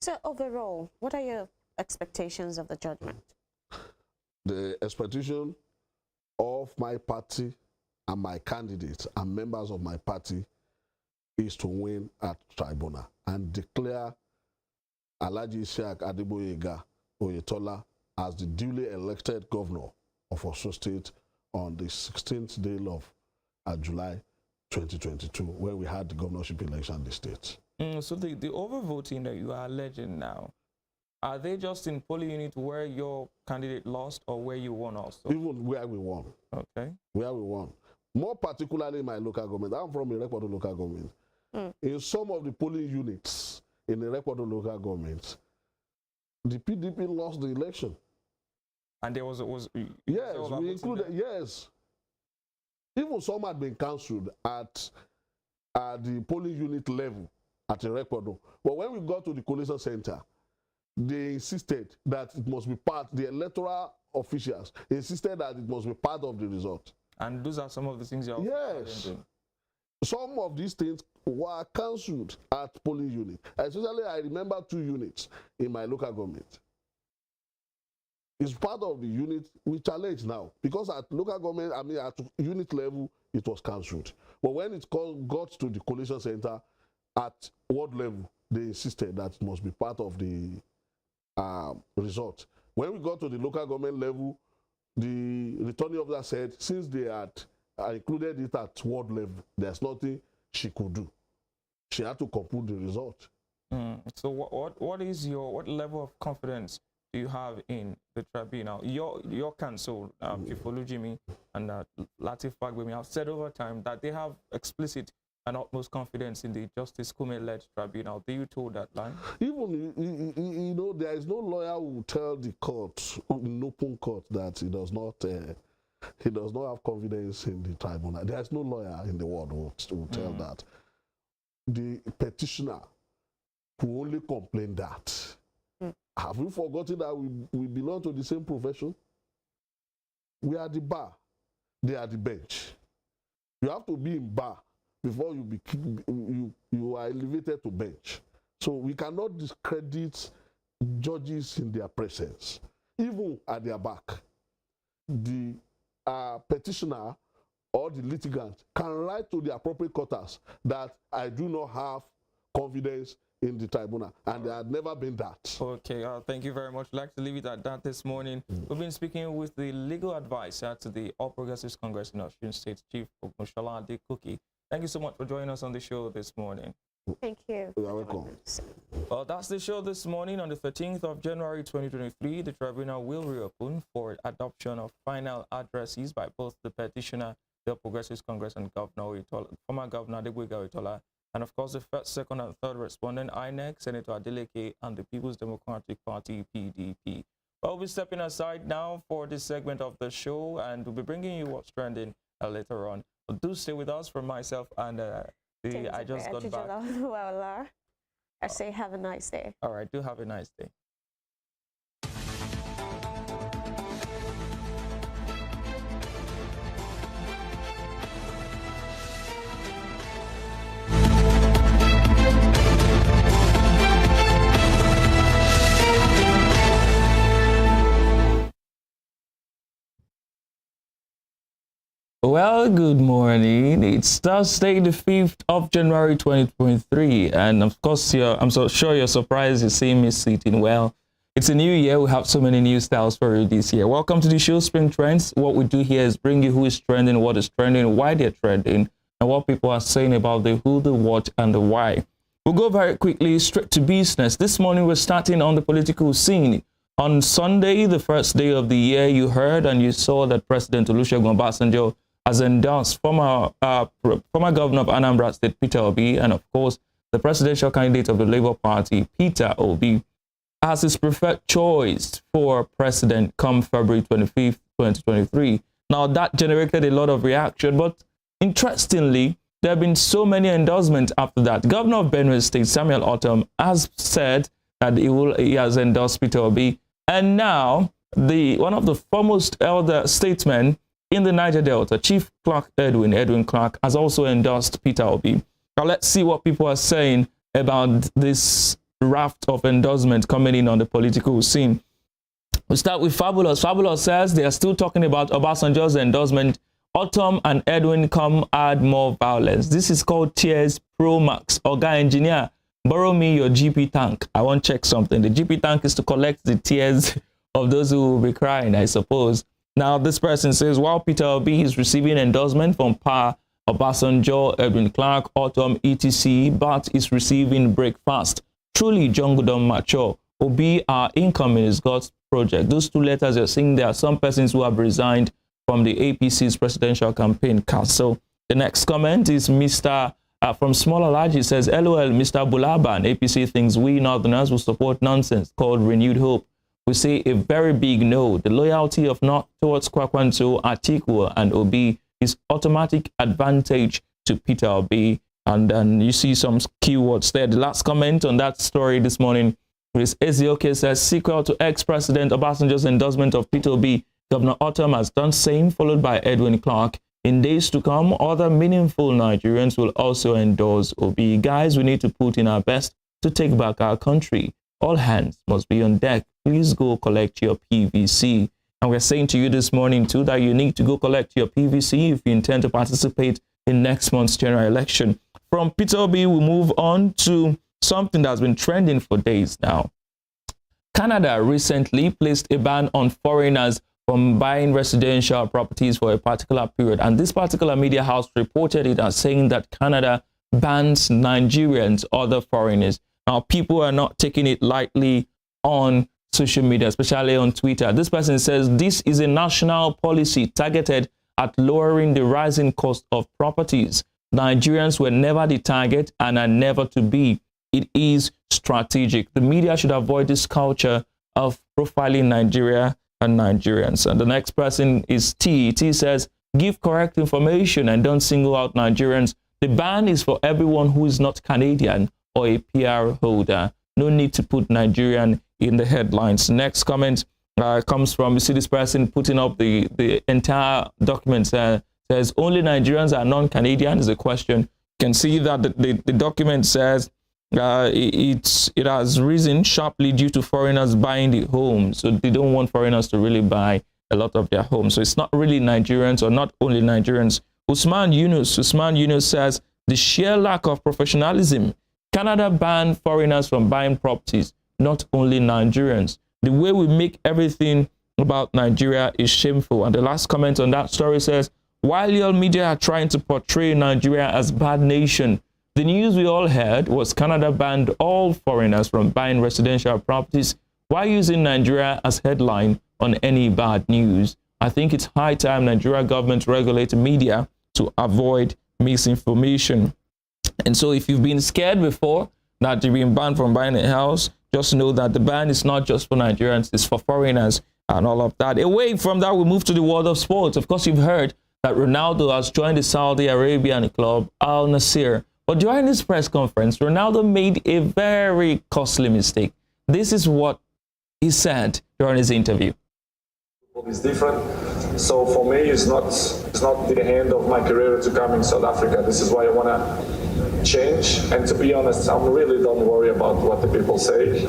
So overall, what are your expectations of the judgment? The expectation of my party and my candidates and members of my party is to win at tribunal and declare Alhaji Isiaq Adeboyega Oyetola as the duly elected governor of Osun State on the 16th day of July 2022, when we had the governorship election in the state. So the overvoting that you are alleging now, are they just in polling unit where your candidate lost or where you won also? Even where we won. Okay. Where we won. More particularly in my local government. I'm from a Irekpoto local government. In some of the polling units in the Irekpoto local government, the PDP lost the election. And there was yes, we included, yes. Even some had been cancelled at the polling unit level at Irekpoto. But when we got to the collation center, they insisted that it must be part, the electoral officials insisted that it must be part of the result. And those are some of the things you're yes. Some of these things were cancelled at polling unit. Especially, I remember 2 units in my local government. It's part of the unit we challenge now. Because at local government, I mean, at unit level, it was cancelled. But when it got to the collation center, at ward level, they insisted that it must be part of the result. When we got to the local government level, the returning officer said, since they had included it at ward level, there's nothing she could do. She had to compute the result. So what level of confidence do you have in the tribunal? Your counsel, Kifolujimi and Latif Fagbemi, have said over time that they have explicit and utmost confidence in the Justice Kume-led tribunal. Do you toe that line? Even, you know, there is no lawyer who will tell the court, in open court, that he does not have confidence in the tribunal. There is no lawyer in the world who will tell that. The petitioner who only complain that. Have you forgotten that we belong to the same profession? We are the bar. They are the bench. You have to be in bar before you are elevated to bench. So we cannot discredit judges in their presence, even at their back. The petitioner or the litigant can write to the appropriate quarters that I do not have confidence in the tribunal, and there had never been that. Okay, thank you very much. I'd like to leave it at that this morning. We've been speaking with the legal advisor to the All Progressives Congress in Osun State, Chief Ogumshola Adekoki. Thank you so much for joining us on the show this morning. Thank you. You're welcome. Well, that's the show this morning. On the 13th of January 2023, the tribunal will reopen for adoption of final addresses by both the petitioner, the Progressives Congress, and former Governor Adeboyega Oyetola, And of course, the first, second, and third respondent, INEC, Senator Adeleke, and the People's Democratic Party, PDP. Well, we'll be stepping aside now for this segment of the show, and we'll be bringing you what's trending later on. But do stay with us. From myself and I just got back. I say have a nice day. All right, do have a nice day. Well, good morning. It's Thursday, the 5th of January, 2023. And of course, I'm so sure you're surprised to see me sitting well. It's a new year. We have so many new styles for you this year. Welcome to the show, Spring Trends. What we do here is bring you who is trending, what is trending, why they're trending, and what people are saying about the who, the what, and the why. We'll go very quickly straight to business. This morning, we're starting on the political scene. On Sunday, the first day of the year, you heard and you saw that President Olusegun Obasanjo has endorsed former governor of Anambra State, Peter Obi, and of course, the presidential candidate of the Labour Party, Peter Obi, as his preferred choice for president come February 25th, 2023. Now, that generated a lot of reaction, but interestingly, there have been so many endorsements after that. Governor of Benue State, Samuel Ortom, has said that he has endorsed Peter Obi, and now one of the foremost elder statesmen in the Niger Delta, Chief Clerk Edwin Clark, has also endorsed Peter Obi. Now let's see what people are saying about this raft of endorsement coming in on the political scene. We'll start with Fabulous. Fabulous says they are still talking about Obasanjo's endorsement. Ortom and Edwin come add more violence. This is called Tears Pro Max. Oga engineer, borrow me your GP tank. I want to check something. The GP tank is to collect the tears of those who will be crying, I suppose. Now, this person says, while Peter Obi is receiving endorsement from Pa, Obasanjo, Edwin Clark, Ortom, etc., but is receiving breakfast. Truly, John Gudon Macho, Obi, our income is God's project. Those two letters you're seeing, there are some persons who have resigned from the APC's presidential campaign castle. The next comment is Mr. From Smaller Large. He says, LOL, Mr. Bulaban, APC thinks we Northerners will support nonsense called renewed hope. We say a very big no. The loyalty of North towards Kwakwanto, Atiku, and Obi is automatic advantage to Peter Obi. And then you see some keywords there. The last comment on that story this morning is Ezioke says, sequel to ex-president Obasanjo's endorsement of Peter Obi, Governor Ortom has done same, followed by Edwin Clark. In days to come, other meaningful Nigerians will also endorse Obi. Guys, we need to put in our best to take back our country. All hands must be on deck. Please go collect your PVC. And we're saying to you this morning, too, that you need to go collect your PVC if you intend to participate in next month's general election. From Peter Obi, we move on to something that's been trending for days now. Canada recently placed a ban on foreigners from buying residential properties for a particular period. And this particular media house reported it as saying that Canada bans Nigerians, other foreigners. Now, people are not taking it lightly on social media, especially on Twitter. This person says this is a national policy targeted at lowering the rising cost of properties. Nigerians were never the target and are never to be. It is strategic. The media should avoid this culture of profiling Nigeria and Nigerians. And the next person is T. T says, give correct information and don't single out Nigerians. The ban is for everyone who is not Canadian or a PR holder. No need to put Nigerian in the headlines. Next comment comes from, you see this person putting up the entire document, says only Nigerians are non-Canadian is a question. You can see that the document says it has risen sharply due to foreigners buying the home. So they don't want foreigners to really buy a lot of their homes. So it's not really Nigerians or not only Nigerians. Usman Yunus says the sheer lack of professionalism. Canada banned foreigners from buying properties, not only Nigerians. The way we make everything about Nigeria is shameful. And the last comment on that story says, while your media are trying to portray Nigeria as bad nation, the news we all heard was Canada banned all foreigners from buying residential properties. Why using Nigeria as headline on any bad news? I think it's high time Nigeria government regulate media to avoid misinformation. And so if you've been scared before that you've been banned from buying a house, just know that the ban is not just for Nigerians, it's for foreigners and all of that. Away from that, we move to the world of sports. Of course, you've heard that Ronaldo has joined the Saudi Arabian club Al Nassr. But during this press conference, Ronaldo made a very costly mistake. This is what he said during his interview. It's different. So for me, it's not the end of my career to come in South Africa. This is why I want to change. And to be honest, I really don't worry about what the people say.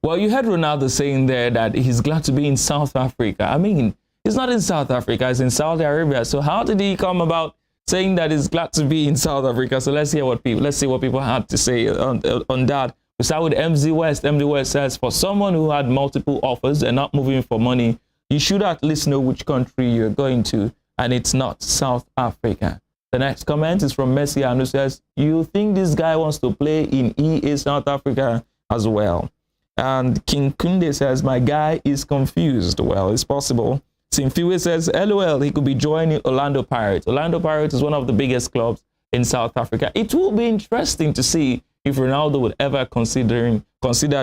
Well, you heard Ronaldo saying there that he's glad to be in South Africa. I mean, he's not in South Africa, he's in Saudi Arabia. So how did he come about saying that he's glad to be in South Africa? So let's see what people had to say on that. We start with MZ West. MZ West says, for someone who had multiple offers and not moving for money, you should at least know which country you're going to, and it's not South Africa. The next comment is from Messi, who says, you think this guy wants to play in EA South Africa as well? And King Kunde says, my guy is confused. Well, it's possible. Simfiwe says, LOL, he could be joining Orlando Pirates. Orlando Pirates is one of the biggest clubs in South Africa. It will be interesting to see if Ronaldo would ever consider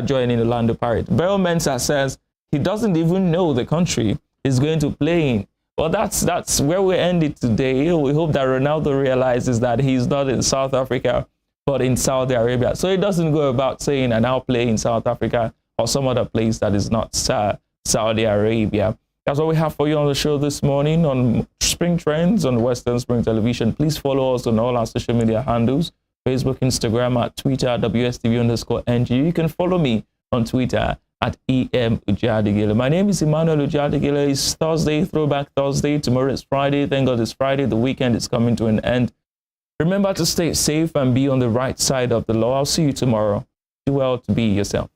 joining Orlando Pirates. Beryl Mensah says he doesn't even know the country he's going to play in. Well, that's where we end it today. We hope that Ronaldo realizes that he's not in South Africa, but in Saudi Arabia. So he doesn't go about saying, I now play in South Africa or some other place that is not Saudi Arabia. That's what we have for you on the show this morning on Spring Trends on Western Spring Television. Please follow us on all our social media handles. Facebook, Instagram, at Twitter, WSTV_NG. You can follow me on Twitter at EM Ujadigile. My name is Emmanuel Ujadigile. It's Thursday, Throwback Thursday. Tomorrow is Friday. Thank God it's Friday. The weekend is coming to an end. Remember to stay safe and be on the right side of the law. I'll see you tomorrow. Do well to be yourself.